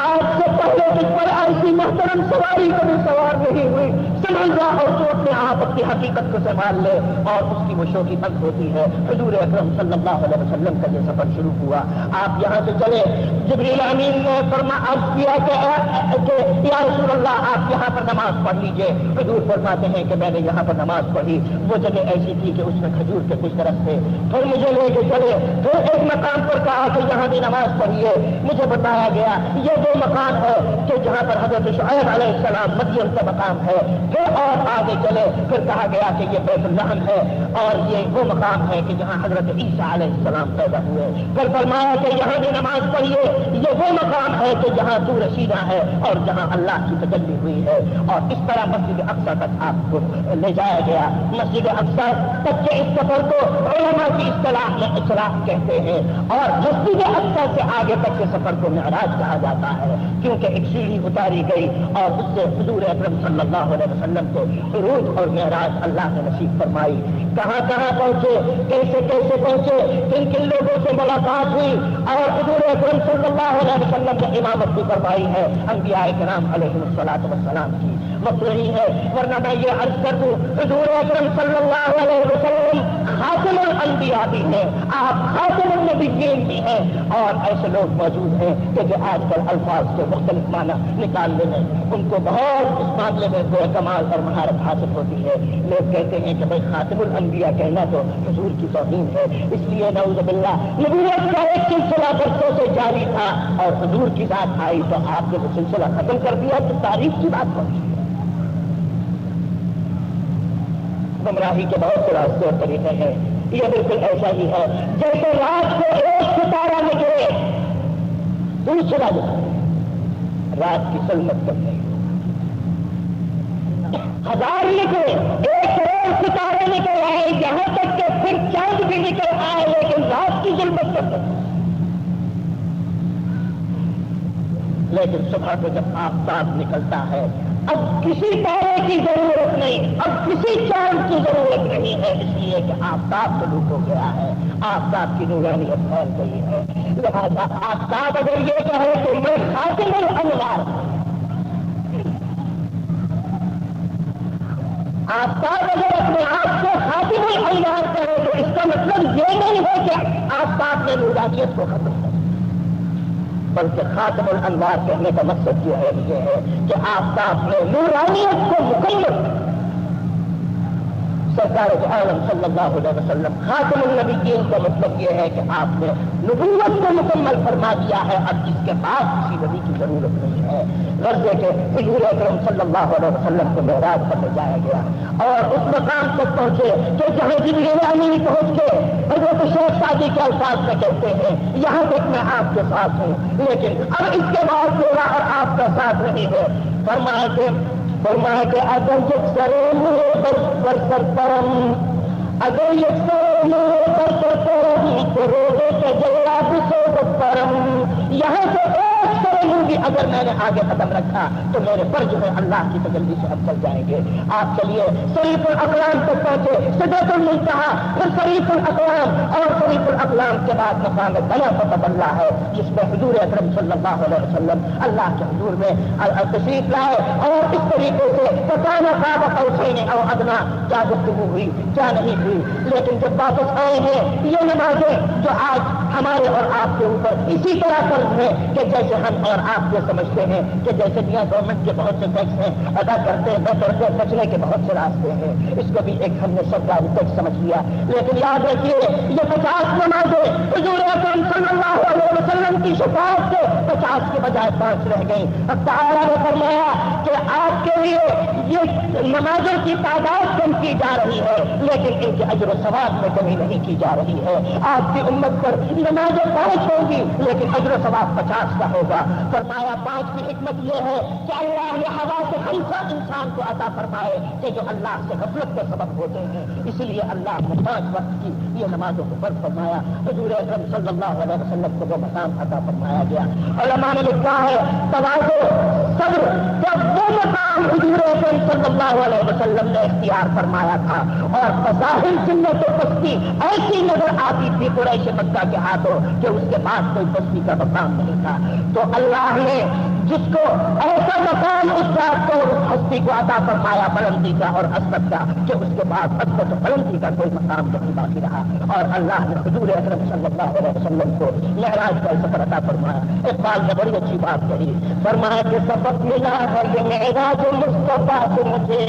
آج سے پہلے تجھ پر ایسی محترم سواری کبھی سوار نہیں ہوئی، سمجھ جا اور تو اپنے آپ اپنی حقیقت کو سنبھال لے، اور اس کی وہ شوخی بند ہوتی ہے۔ حضور اکرم صلی اللہ علیہ وسلم کا یہ سفر شروع ہوا، آپ یہاں سے چلے، جبریل امین نے عرض کیا کہ یا رسول اللہ آپ یہاں پر نماز پڑھ لیجئے۔ حضور فرماتے ہیں کہ میں نے یہاں پر نماز پڑھی، وہ جگہ ایسی تھی کہ اس میں کھجور کے کچھ درخت تھے، پھر مجھے لے کے چلے، پھر ایک مقام پر کہا کہ یہاں بھی نماز پڑھیے، مجھے بتایا گیا یہ وہ مقام ہے کہ جہاں پر حضرت شعیب علیہ السلام مدین کا مقام ہے، پھر اور آگے چلے، پھر کہا گیا کہ یہ بیت اللحم ہے اور یہ وہ مقام ہے کہ جہاں حضرت عیسیٰ علیہ السلام پیدا ہوئے، پھر فرمایا کہ یہاں بھی نماز پڑھیے، یہ وہ مقام ہے کہ جہاں طور سینا ہے اور جہاں اللہ کی تجلی ہوئی ہے، اور اس طرح مسجد اقصیٰ تک آپ کو لے جایا گیا۔ مسجد اقصیٰ تک کے اس سفر کو علماء کی اصطلاح میں اصلاح کہتے ہیں، اور مسجد اقصیٰ سے آگے تک کے سفر کو معراج کہا کہا جاتا ہے، کیونکہ ایک سیڑھی اتاری گئی اور اس سے حضور اکرم صلی اللہ علیہ وسلم کو عروج اور معراج اللہ نے نصیب فرمائی۔ کہاں کہاں پہنچے، کیسے کیسے پہنچے، کن کن لوگوں سے ملاقات ہوئی، اور حضور اکرم صلی اللہ علیہ وسلم نے امامت بھی فرمائی ہے انبیاء کرام علیہ الصلوۃ والسلام کی، وقت نہیں ہے ورنہ میں یہ عرض کر دوں حضور اکرم صلی اللہ علیہ وسلم خاتم الانبیاء بھی ہیں، آپ خاتم النبیین بھی ہیں، اور ایسے لوگ موجود ہیں کہ جو آج کل الفاظ کے مختلف معنی نکالنے میں ان کو بہت اس معاملے میں بے کمال اور مہارت حاصل ہوتی ہے۔ لوگ کہتے ہیں کہ بھائی خاتم الانبیاء کہنا تو حضور کی توہین ہے، اس لیے نعوذ باللہ نبوت کا ایک سلسلہ برسوں سے جاری تھا اور حضور کی بات آئی تو آپ نے وہ سلسلہ ختم کر دیا، تو تاریخ کی بات پہنچی۔ گمراہی کے بہت سے راستے اور طریقے ہیں، یہ بالکل ایسا ہی ہے جیسے رات کو ایک ستارہ نکلے دوسرا رات کی ظلمت کر گئی، ہزار نکلے، ایک کروڑ ستارے نکل آئے، یہاں تک کہ پھر چاند بھی نکل آئے، لیکن رات کی ظلمت کر گئی۔ لیکن صبح کو جب آفتاب نکلتا ہے اب کسی تارے کی ضرورت نہیں، اب کسی چاند کی ضرورت نہیں ہے، اس لیے کہ آفتاب سلوک ہو گیا ہے، آفتاب کی نورانیت پھیل گئی ہے۔ لہذا آفتاب اگر یہ کہے تو میں خاتم الانوار، آفتاب اگر اپنے آپ کو خاتم الانوار کہے تو اس کا مطلب یہ نہیں ہے کہ آفتاب نے نورانیت کو ختم کر، بلکہ خاتم الانوار کہنے کا مقصد جو ہے یہ ہے کہ آفتاب نے نورانیت کو مکمل، سرکار عالم صلی اللہ علیہ وسلم خاتم النبیین کا مطلب یہ ہے کہ آپ نے نبوت کو مکمل فرما دیا ہے، اب اس کے بعد کسی نبی کی ضرورت نہیں ہے۔ غرضے کے حضور اکرم صلی اللہ علیہ وسلم کو معراج پر لے جایا گیا اور اس مقام تک پہنچے کہ جہاں جبریل امین پہنچ کے حضرت شیخ سعدی کے الفاظ میں کہتے ہیں یہاں تک میں آپ کے ساتھ ہوں، لیکن اب اس کے بعد میرا اور آپ کا ساتھ نہیں ہے۔ فرمایا کہ اگر یک سرے منہ پر سرپرم، اگر یک سرے منہ پر سرپرم تو روزے کے جلاب سو پرم، یہاں سے ایک سرے منہ بھی اگر میں نے آگے قدم رکھا تو میرے فرض میں اللہ کی تجلی سے اب چل جائیں گے۔ آپ چلیے شریف الاقلام تک پہنچے، سدرۃ المنتہا، پھر شریف الاقلام، اور شریف الاقلام کے بعد مقام بنا فتح اللہ ہے جس میں حضور اکرم صلی اللہ علیہ وسلم اللہ کے حضور میں تشریف لائے، اور اس طریقے سے پتانا قاب قوسین او ادنا، کیا گفتگو ہوئی کیا نہیں ہوئی، لیکن جب واپس آئے ہیں یہ نمازیں جو آج ہمارے اور آپ کے اوپر اسی طرح فرض ہے کہ جیسے ہم اور آپ یہ سمجھتے ہیں کہ جیسے دیا گورنمنٹ کے بہت سے ٹیکس ہیں ادا کرتے ہیں بچے بچنے کے بہت سے راستے ہیں، اس کو بھی ایک ہم نے سرکاری ٹیکس سمجھ لیا، لیکن یاد رکھیے یہ 50 نمازیں حضور اکرم صلی اللہ علیہ وسلم کی شفاعت سے 50 کے بجائے 5 رہ گئی۔ اب تعالیٰ نے فرمایا کہ آپ کے لیے یہ نمازوں کی تعداد کم کی جا رہی ہے لیکن ان کے اجر و ثواب میں کمی نہیں کی جا رہی ہے، آپ کی امت پر نمازیں 5 ہوں گی لیکن اجر و ثواب 50 کا ہوگا۔ فرمایا 5 کی حکمت یہ ہے کہ اللہ نے ہوا سے خمسہ انسان کو عطا فرمائے کہ جو اللہ سے غفلت کا سبب ہوتے ہیں، اس لیے اللہ نے 5 وقت کی یہ نمازوں کو فرض فرمایا، حضور اکرم صلی اللہ علیہ وسلم کو وہ مقام عطا فرمایا گیا۔ علماء نے لکھا ہے تواضع صبر جب وہ مقام حضور اکرم صلی اللہ علیہ وسلم نے اختیار فرمایا تھا اور بظاہر ذلت و پستی ایسی نظر آتی تھی قریش مکہ کے ہاتھوں کہ اس کے بعد کوئی پستی کا مقام نہیں تھا، تو اللہ نے جس کو ایسا مقام اس رات کو اس ہستی کو عطا فرمایا بلندی کا اور عظمت کا کہ اس کے بعد عظمت و بلندی کا کوئی مقام نہیں باقی رہا، اور اللہ نے حضور اکرم صلی اللہ علیہ وسلم کو معراج کا سفر عطا فرمایا۔ اقبال نے بڑی اچھی بات کہی، فرمایا کہ سبق ملا ہے یہ معراج مصطفیٰ سے مجھے،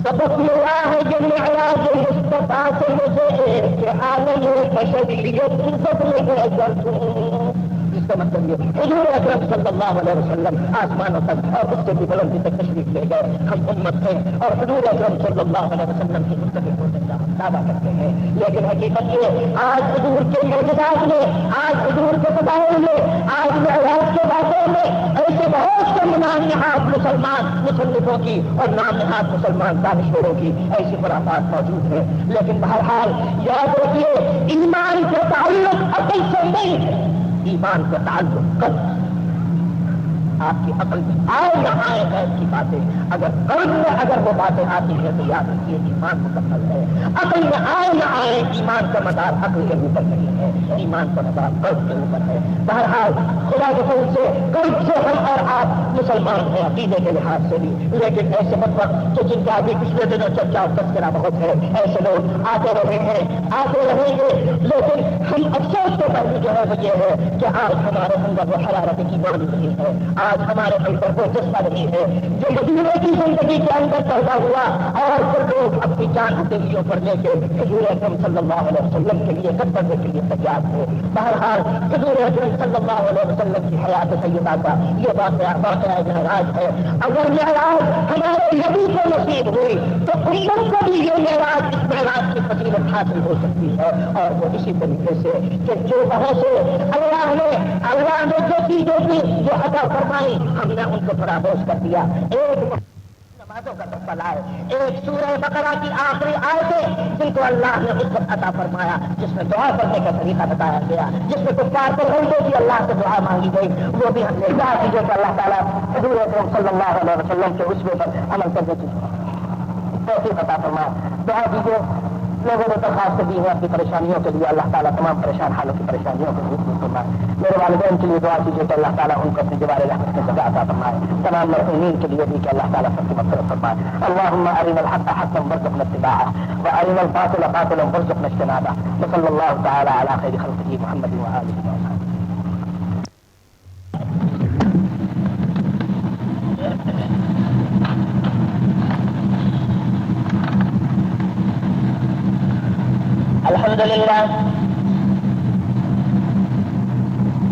سبق ملا ہے یہ معراج مصطفیٰ سے مجھے کہ عالم بشریت بدل ہے گردوں، اس کا مطلب یہ حضور اکرم صلی اللہ علیہ وسلم آسمانوں تک اور اس سے بھی بلندی تک تشریف لے گئے، ہم امت ہیں اور حضور اکرم صلی اللہ علیہ وسلم کی مستقل ہونے کا دعویٰ کرتے ہیں، لیکن حقیقت یہ آج حضور کے معجزات میں، آج حضور کے فضائل میں، آج معراج کے واقعے میں ایسے بہت سے نام نہاد مسلمان مصنفوں کی اور نام نہاد مسلمان دانشوروں کی ایسی خرافات موجود ہیں، لیکن بہرحال یاد رکھیے ایمان کا تعلق عقل سے نہیں ہے، ایمان کو تعلق کر آپ کی عقل میں آئے نہ آئے غیب کی باتیں، اگر قلب میں اگر وہ باتیں آتی ہیں تو یاد رکھیے ایمان مکمل ہے. عقل میں آئے نہ آئے ایمان کا مدار عقل کے اوپر نہیں ہے، ایمان کا مدار قلب کے اوپر ہے. بہرحال خدا کے فضل سے قلب سے ہم اور آپ مسلمان ہیں عقیدے کے لحاظ سے بھی، لیکن ایسے مطلب کہ جن کا ابھی پچھلے دنوں چرچا اور تذکرہ بہت ہے، ایسے لوگ آتے رہے ہیں آتے رہیں گے، لیکن ہم افسوس کے پہلے جو ہے وہ یہ ہے کہ آج ہمارے اندر وہ حرارت کی بانی نہیں ہے، آج ہمارے اندر وہ جذبہ نہیں ہے جو مدینے کی زندگی کے اندر پیدا ہوا اور پھر لوگ اپنی جان ہتھیلیوں پر لے کے حضور اکرم صلی اللہ علیہ وسلم کے لیے کرنے کے لیے تیار تھے. بہرحال حضور اکرم صلی اللہ علیہ وسلم کی حیات طیبہ کا یہ واقعہ معراج ہے. اگر معراج ہمارے نبی کو نصیب ہوئی تو امت کو بھی یہ معراج اس معراج کی فضیلت حاصل ہو سکتی ہے. اور وہ اسی طریقے سے کہ جو وہاں سے اللہ نے جو چیزیں کی جو عطا فرمائی ہم نے ان کو فراموش کر دیا. ایک نمازوں کا تحفہ لائے، ایک سورہ بقرہ کی آخری آیتیں جن کو اللہ نے اس وقت عطا فرمایا، جس میں دعا کرنے کا طریقہ بتایا گیا، جس میں کفار پر رنگوں کی اللہ سے دعا مانگی گئی، وہ بھی ہم نے کیا چیزوں کو اللہ تعالیٰ حضور اکرم صلی اللہ علیہ وسلم کے اسوے پر عمل کرنے کی توفیق عطا فرمایا. دعا کیجیے. لوگوں نے درخواست دی ہے اپنی پریشانیوں کے لیے، اللہ تعالیٰ تمام پریشان حالوں کی پریشانیوں کو دور فرمائے. میرے والدین کے لیے دعا کیجیے کہ اللہ تعالیٰ ان کو اپنی دیوار رحمت میں جگہ عطا فرمائے. تمام مرحومین کے لیے بھی کہ اللہ تعالیٰ سب کی مغفرت فرمائے. اللهم ارنا الحق حقا وارزقنا اتباعه وارنا الباطل باطلا وارزقنا اجتنابه. وصلى الله تعالى على خير خلقه محمد وآله وصحبه.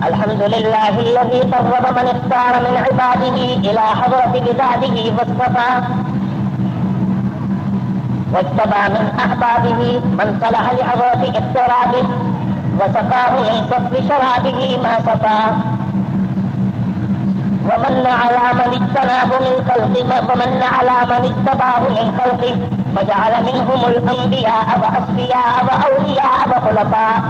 الحمد لله الذي قرب من اختار من عباده إلى حضرة عباده واجتبى من أحبابه من صلح لحضرة اقترابه وسقاه من صف شرابه ما سقى. ومن على من اجتناه من خلقه ومن على من اجتباه من خلقه فجعل منهم الأنبياء وأصفياء وأولياء وخلفاء.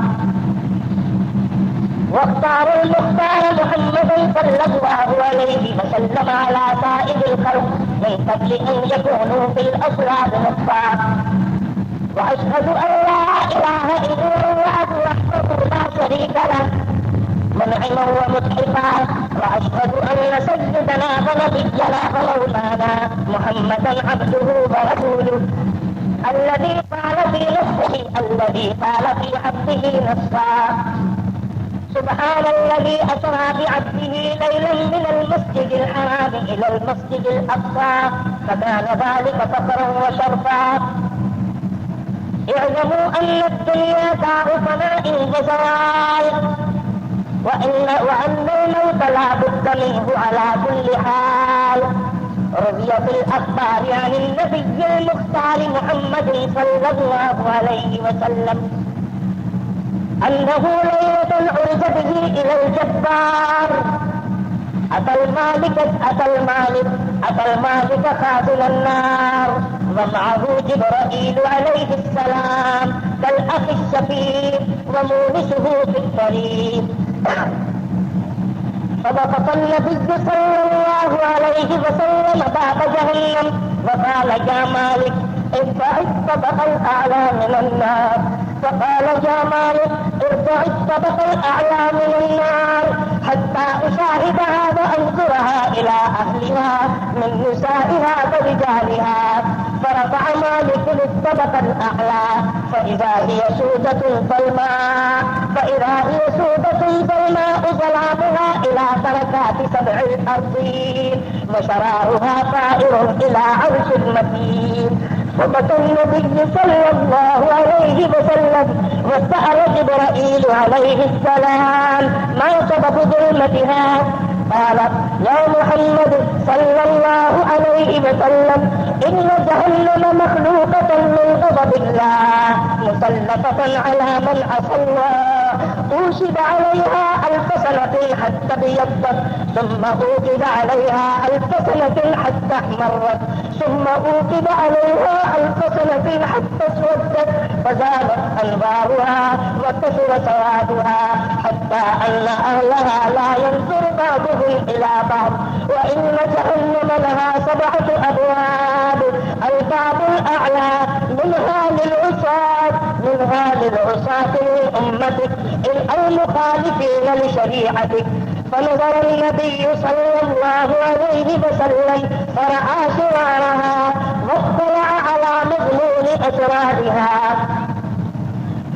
واختار المختار محمدا صلى الله عليه وسلم على سائر الخلق من قبل أن يكونوا في الأصلاب نطفا. وأشهد أن لا إله إلا الله وحده لا شريك له منعما ومتحفا. وأشهد أن سيدنا ونبينا ومولانا محمدا عبده ورسوله الذي قال في نفسه الذي قال في عبده نصا. سبحان الذي أسرى بعبده ليلا من المسجد الحرام إلى المسجد الأقصى فكان ذلك فخرا وشرفا. اعلموا أن الدنيا دار فناء وزوال وأن الموت لا بد منه على كل حال. روي في الأخبار عن النبي المختار محمد صلى الله عليه وسلم أنه ليلة عرج به إلى الجبار أتى المالك خازن النار ومعه جبرائيل عليه السلام كالأخ الشفيق ومونسه في الطريق. فوقف النبي صلى الله عليه وسلم باب جهنم وقال يا مالك ارفع الطبق الأعلى من النار. فقال يا مالك ارفع الطبق الأعلى من النار حتى أشاهدها وأنظرها إلى أهلها من نسائها ورجالها. فرفع مالك الطبق الأعلى فإذا هي سودة فالماء ظلامها إلى دركات سبع الأرضين وشرارها طائر إلى عرش المتين. وبكى النبي صلى الله عليه وسلم وسأل جبرائيل عليه السلام ما سبب ظلمتها. قال يا محمد صلى الله عليه وسلم إن جهنم مخلوقة من غضب الله مسلطة على من عصى الله أوشب عليها 1000 سنة حتى ابيضت، ثم أوقد عليها 1000 سنة حتى احمرت، ثم أوقد عليها 1000 سنة حتى اسودت، فزادت أنوارها وكثر سوادها، حتى أن أهلها لا ينظر بعضهم إلى بعض. وإن جهنم لها 7 أبواب، الباب الأعلى منها للعصاة من أمتك المخالفين لشريعتك. فنظر النبي صلى الله عليه وسلم فرأى شرارها، واطلع على مضمون أسرارها،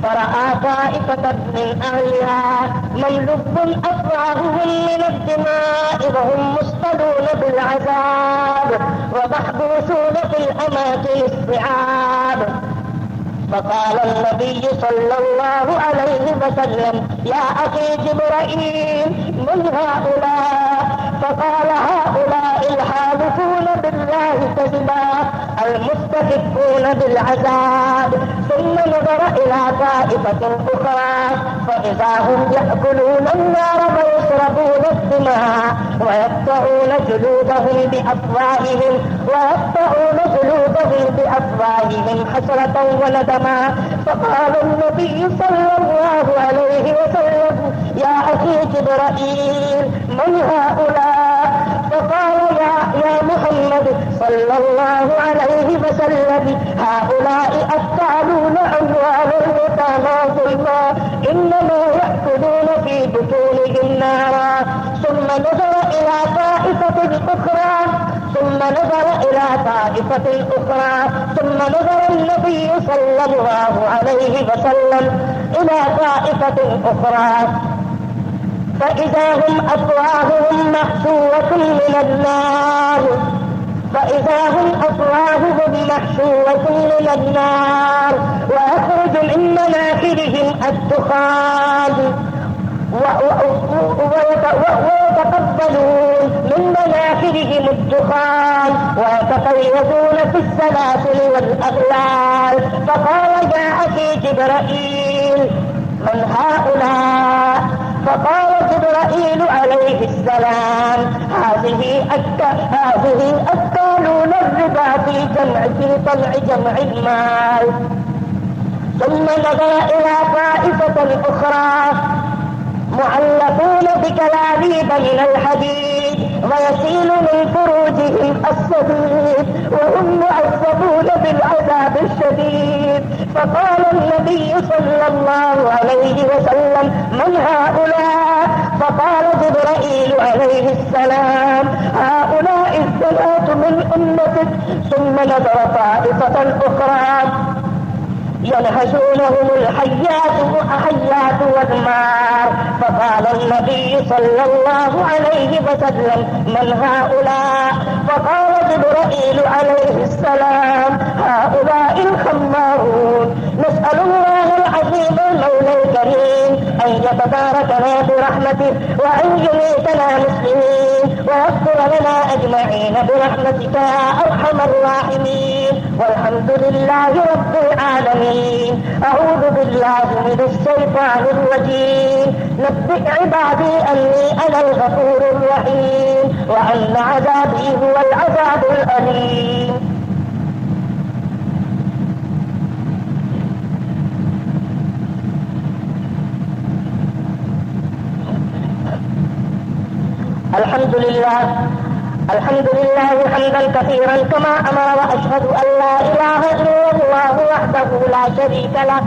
فرأى طائفة من أهلها مملوك أفواههم من الدماء وهم مسطلون بالعذاب ومحبوسون في الأماكن الصعاب. فقال النبي صلى الله عليه وسلم: يا أخي جبرائيل، من هؤلاء؟ فقال: هؤلاء الحالفون بالله كذبا المستحقون بالعذاب. ثم نظر إلى طائفة أخرى فإذا هم يأكلون النار ويشربون الدماء ويقطعون جلودهم بأفواههم حسرة وندما. فقال النبي صلى الله عليه وسلم: يا أخي جبرائيل، من هؤلاء؟ فقال: يا محمد صلى الله عليه وسلم: هؤلاء أكالون أموال اليتامى ظلما، إنما يأكلون في بطونهم نارا. ثم نظر إلى طائفة أخرى ثم نظر النبي صلى الله عليه وسلم إلى طائفة أخرى فإذا هم أفواههم محشوة من النار ويخرج من مناخرهم الدخان ويتقبلون من مناخرهم الدخان ويتقيدون في السلاسل والأغلال. فقال: يا أخي جبرائيل، من هؤلاء؟ فقال جبرائيل عليه السلام: هذه أكالون الربا في طلع جمع المال. ثم نظر إلى طائفة أخرى معلقون بكلاليب من الحديد ويسيل من فروجهم الصديد وهم معذبون بالعذاب الشديد. فقال النبي صلى الله عليه وسلم: من هؤلاء؟ فقال جبرائيل عليه السلام: هؤلاء الزناة من أمتك. ثم نظر طائفة أخرى ينهشونهم الحيات والنار. فقال النبي صلى الله عليه وسلم: من هؤلاء؟ فقال جبرائيل عليه السلام: هؤلاء الخمارون. نسأل الله العظيم المولى الكريم أن يتباركنا برحمته وأن يميتنا مسلمين ويغفر لنا أجمعين برحمتك يا أرحم الراحمين، والحمد لله رب العالمين. أعوذ بالله من الشيطان الرجيم. نبئ عبادي أني أنا الغفور الرحيم وأن عذابي هو العذاب الأليم. الحمد لله حمدا كثيرا كما أمر، وأشهد أن لا إله إلا الله وحده لا شريك له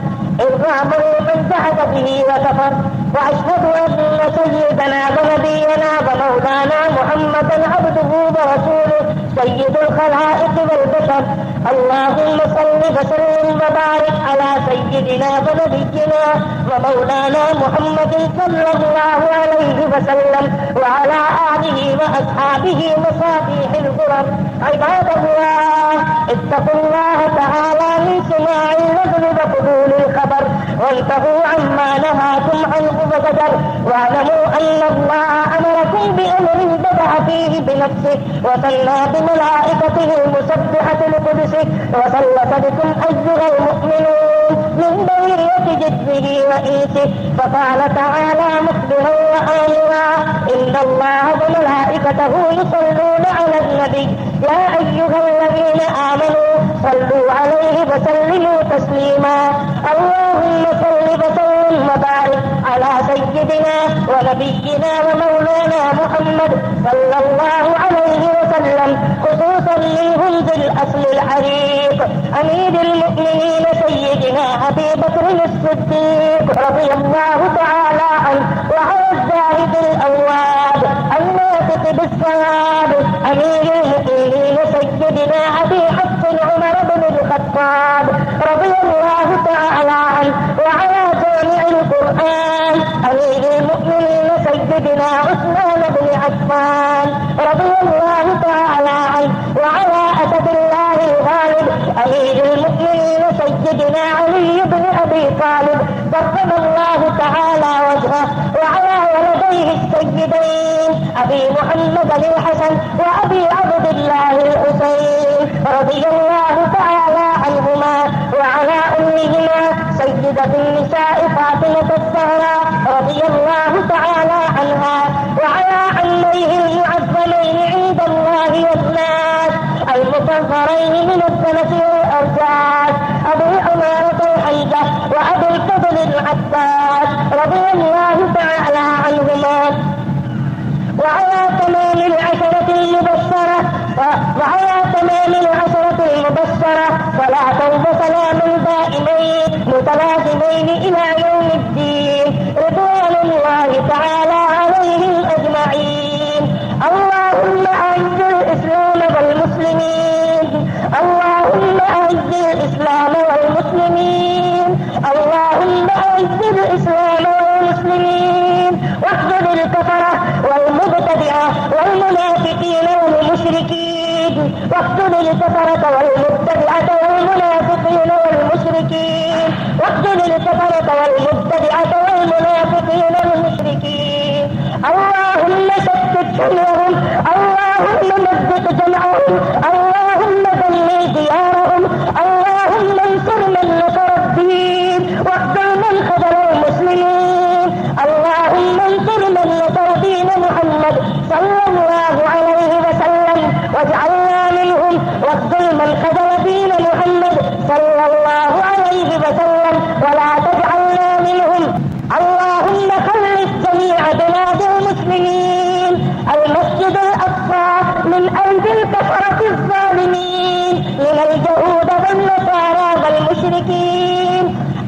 إرغاما من جحد به وكفر. وأشهد أن سيدنا ونبينا ومولانا محمدا عبده ورسوله سيد الخلائق والبشر. اللهم صل وسلم وبارك على سيدنا ونبينا ومولانا محمد صلى الله عليه وسلم وعلى آله وأصحابه مصابيح الغرر. عباد الله، اتقوا الله تعالى من سماع اللغو وقبول الخبر، وانتهوا عما نهاكم عنه وزجر. واعلموا أن الله أمركم بأمر بدأ فيه بنفسه وصلى بملائكته المسبحة لقدسه وسلط بكم أيها المؤمنون من بينة جنه وإنسه. فقال تعالى مخبرا وآمرا: إن الله وملائكته يصلون على النبي يا أيها الذين آمنوا صلوا عليه وسلموا تسليما. اللهم صل وسلم وبارك على سيدنا ونبينا ومولانا محمد صلى الله عليه وسلم، خصوصا للهمز الأصل العريق أمير المؤمنين سيدنا أبي بكر الصديق رضي الله تعالى عنه، وعلى الزاهد الأواب الناطق بالصواب أمير المؤمنين سيدنا أبي حفص عمر بن الخطاب رضي الله تعالى عنه، وعلى جامع القرآن أمير المؤمنين سيدنا عثمان بن عفان رضي الله تعالى عنه، وعلى أسد الله الغالب أمير المؤمنين سيدنا علي بن أبي طالب كرم الله تعالى وجهه، وعلى ولديه السيدين أبي محمد الحسن وأبي عبد الله الحسين رضي الله تعالى عنهما، وعلى أمهما سيدة النساء فاطمة الزهراء رضي الله تعالى عنها، وعلى عميه المعظمين عند الله والناس المطهرين من الدنس والأرجاس أبي عمارة الحمزة وأبي الفضل العباس رضي الله تعالى عنهما، وعلى تمام العشرة المبشرة صلاة وسلام دائمين متلازمين إلى يوم الدين رضوان الله تعالى عليهم أجمعين. اللهم أعز الإسلام والمسلمين، اللهم أعز الإسلام والمسلمين، اللهم أعز الإسلام والمسلمين، واخذل الكفرة والمبتدعة والمنافقين والمشركين، واخذل الكفرة والمبتدعة والمنافقين والمشركين، واخذل الكفرة والمبتدعة والمنافقين والمشركين. اللهم شتت شملهم، اللهم مزق جمعهم، اللهم دمر ديارهم، اللهم انصر من نصر الدين واخذل من خذل المسلمين، اللهم انصر من نصر دين محمد صلى الله عليه وسلم واجعلنا منهم، واخذل من خذل دين محمد صلى الله عليه وسلم ولا تجعلنا منهم. اللهم خلص جميع بلاد المسلمين المسجد الأقصى من أيدي الكفرة الظالمين من اليهود والنصارى والمشركين.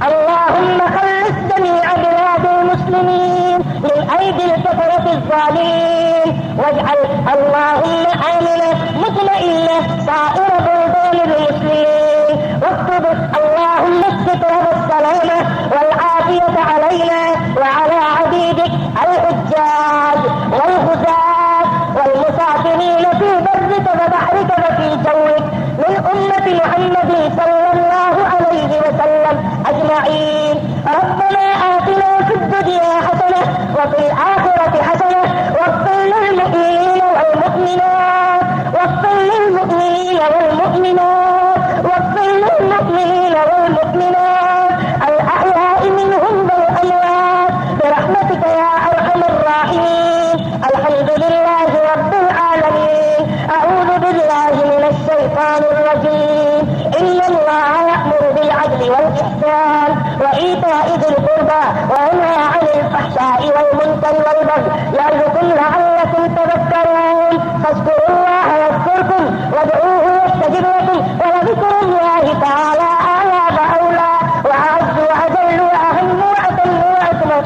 اللهم خلص جميع بلاد المسلمين من أيدي الكفرة الظالمين، واجعل اللهم آمنة مطمئنة سائر بلدان المسلمين، واكتب اللهم الستر والسلامة والعافية علينا وعلى عبيدك الحجاج والغزاة والمسافرين في برك وبحرك وفي جوك من أمة محمد صلى الله عليه وسلم أجمعين. ربنا آتنا في الدنيا حسنة وفي الآخرة حسنة واغفر للمؤمنين والمؤمنات، واغفر للمؤمنين والمؤمنات، واغفر للمؤمنين والمؤمنات الأحياء منهم والأموات برحمتك يا أرحم الراحمين. الحمد لله رب العالمين. أعوذ بالله من الشيطان الرجيم. إن الله يأمر بالعدل والإحسان وإيتاء ذي القربى وينهى عن الفحشاء والمنكر والبغي يعظكم لعلكم تذكرون. فاذكروا الله يذكركم وادعوه يستجب لكم ولذكر الله تعالى أعلى وأولى وأعز وأجل وأهم وأتم وأكمل.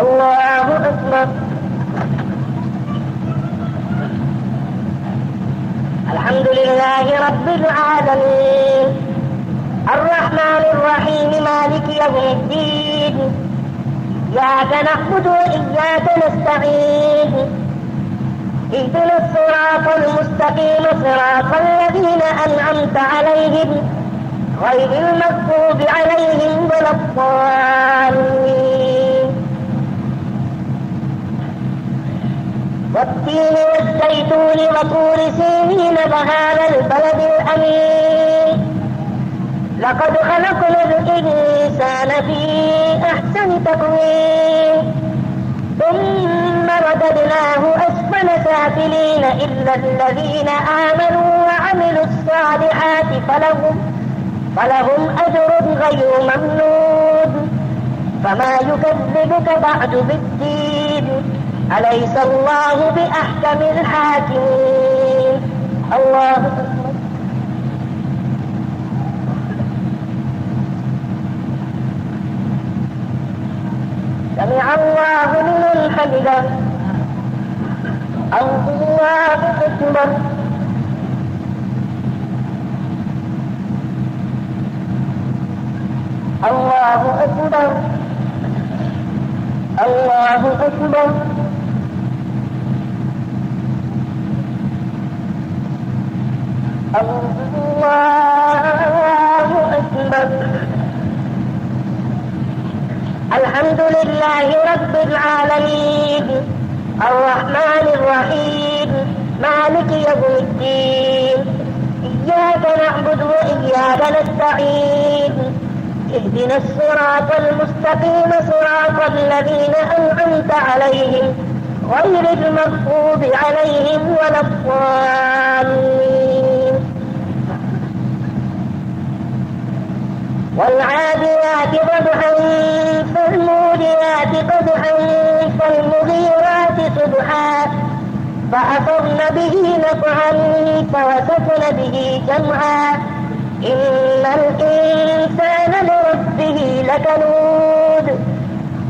الله أكبر. الحمد لله رب العالمين الرحمن الرحيم مالك يوم الدين إياك نعبد وإياك نستعين اهدنا الصراط المستقيم صراط الذين أنعمت عليهم غير المغضوب عليهم ولا الضالين والتين والزيتون وطور سينين وهذا البلد الأمين لقد خلقنا الإنسان في أحسن تقويم ثم رددناه أسفل سافلين إلا الذين آمنوا وعملوا الصالحات فلهم أجر غير ممنون فما يكذبك بعد بالدين أليس الله بأحكم الحاكمين الله أكبر سمع الله لمن حمده الله أكبر الله أكبر الله أكبر الله أكبر الحمد لله رب العالمين الرحمن الرحيم مالك يوم الدين إياك نعبد وإياك نستعين اهدنا الصراط المستقيم صراط الذين أنعمت عليهم غير المغضوب عليهم ولا الضالين والعاديات ضبحا فالموريات قدحا فالمغيرات صبحا فأثرن به نقعا فوسطن به جمعا إن الإنسان لربه لكنود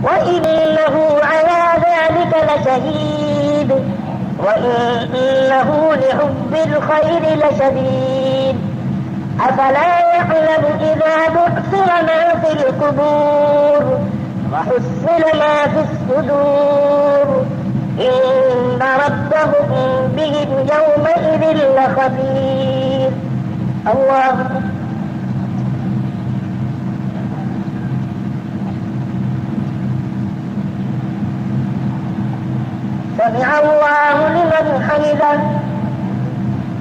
وإنه على ذلك لشهيد وإنه لحب الخير لشديد أفلا يعلم إذا بؤثر ما في القبور وحصل ما في الصدور إن ربهم بهم يومئذ لخبير الله سمع الله لمن حمده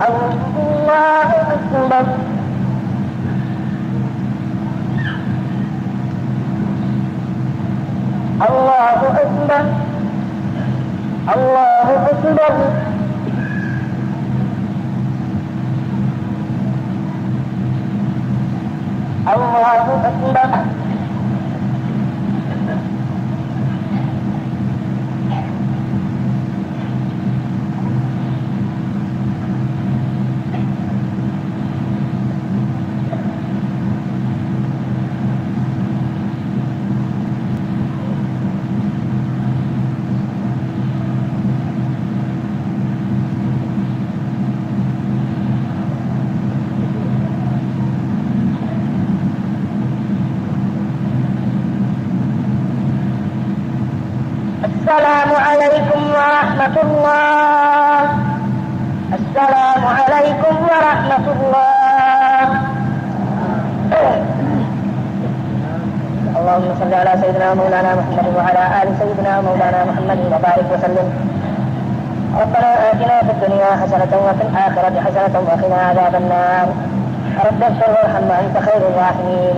الله أكبر الله أكبر الله أكبر الله أكبر السلام عليكم ورحمة الله السلام عليكم ورحمة الله اللهم صل على سيدنا مولانا محمد وعلى آل سيدنا مولانا محمد وبارك وسلم ربنا آتنا في الدنيا حسنة وفي الآخرة حسنة وقنا عذاب النار رب اغفر وارحم وأنت خير الراحمين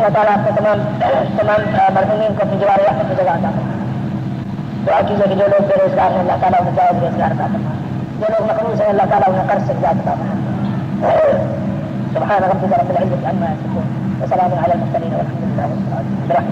اللہ تعالیٰ آپ کو تمام مرحومین کو اپنی جوار رحمت کی جگہ عطا فرمائے۔ دعا کیجیے کہ جو لوگ بے روزگار ہیں اللہ تعالیٰ انہیں جائز روزگار عطا فرمائے، جو لوگ مقروض ہیں اللہ تعالیٰ انہیں قرض سے نجات عطا فرمائے۔ سبحان ربك رب العزة عما يصفون وسلام على المرسلين والحمد لله رب العالمين۔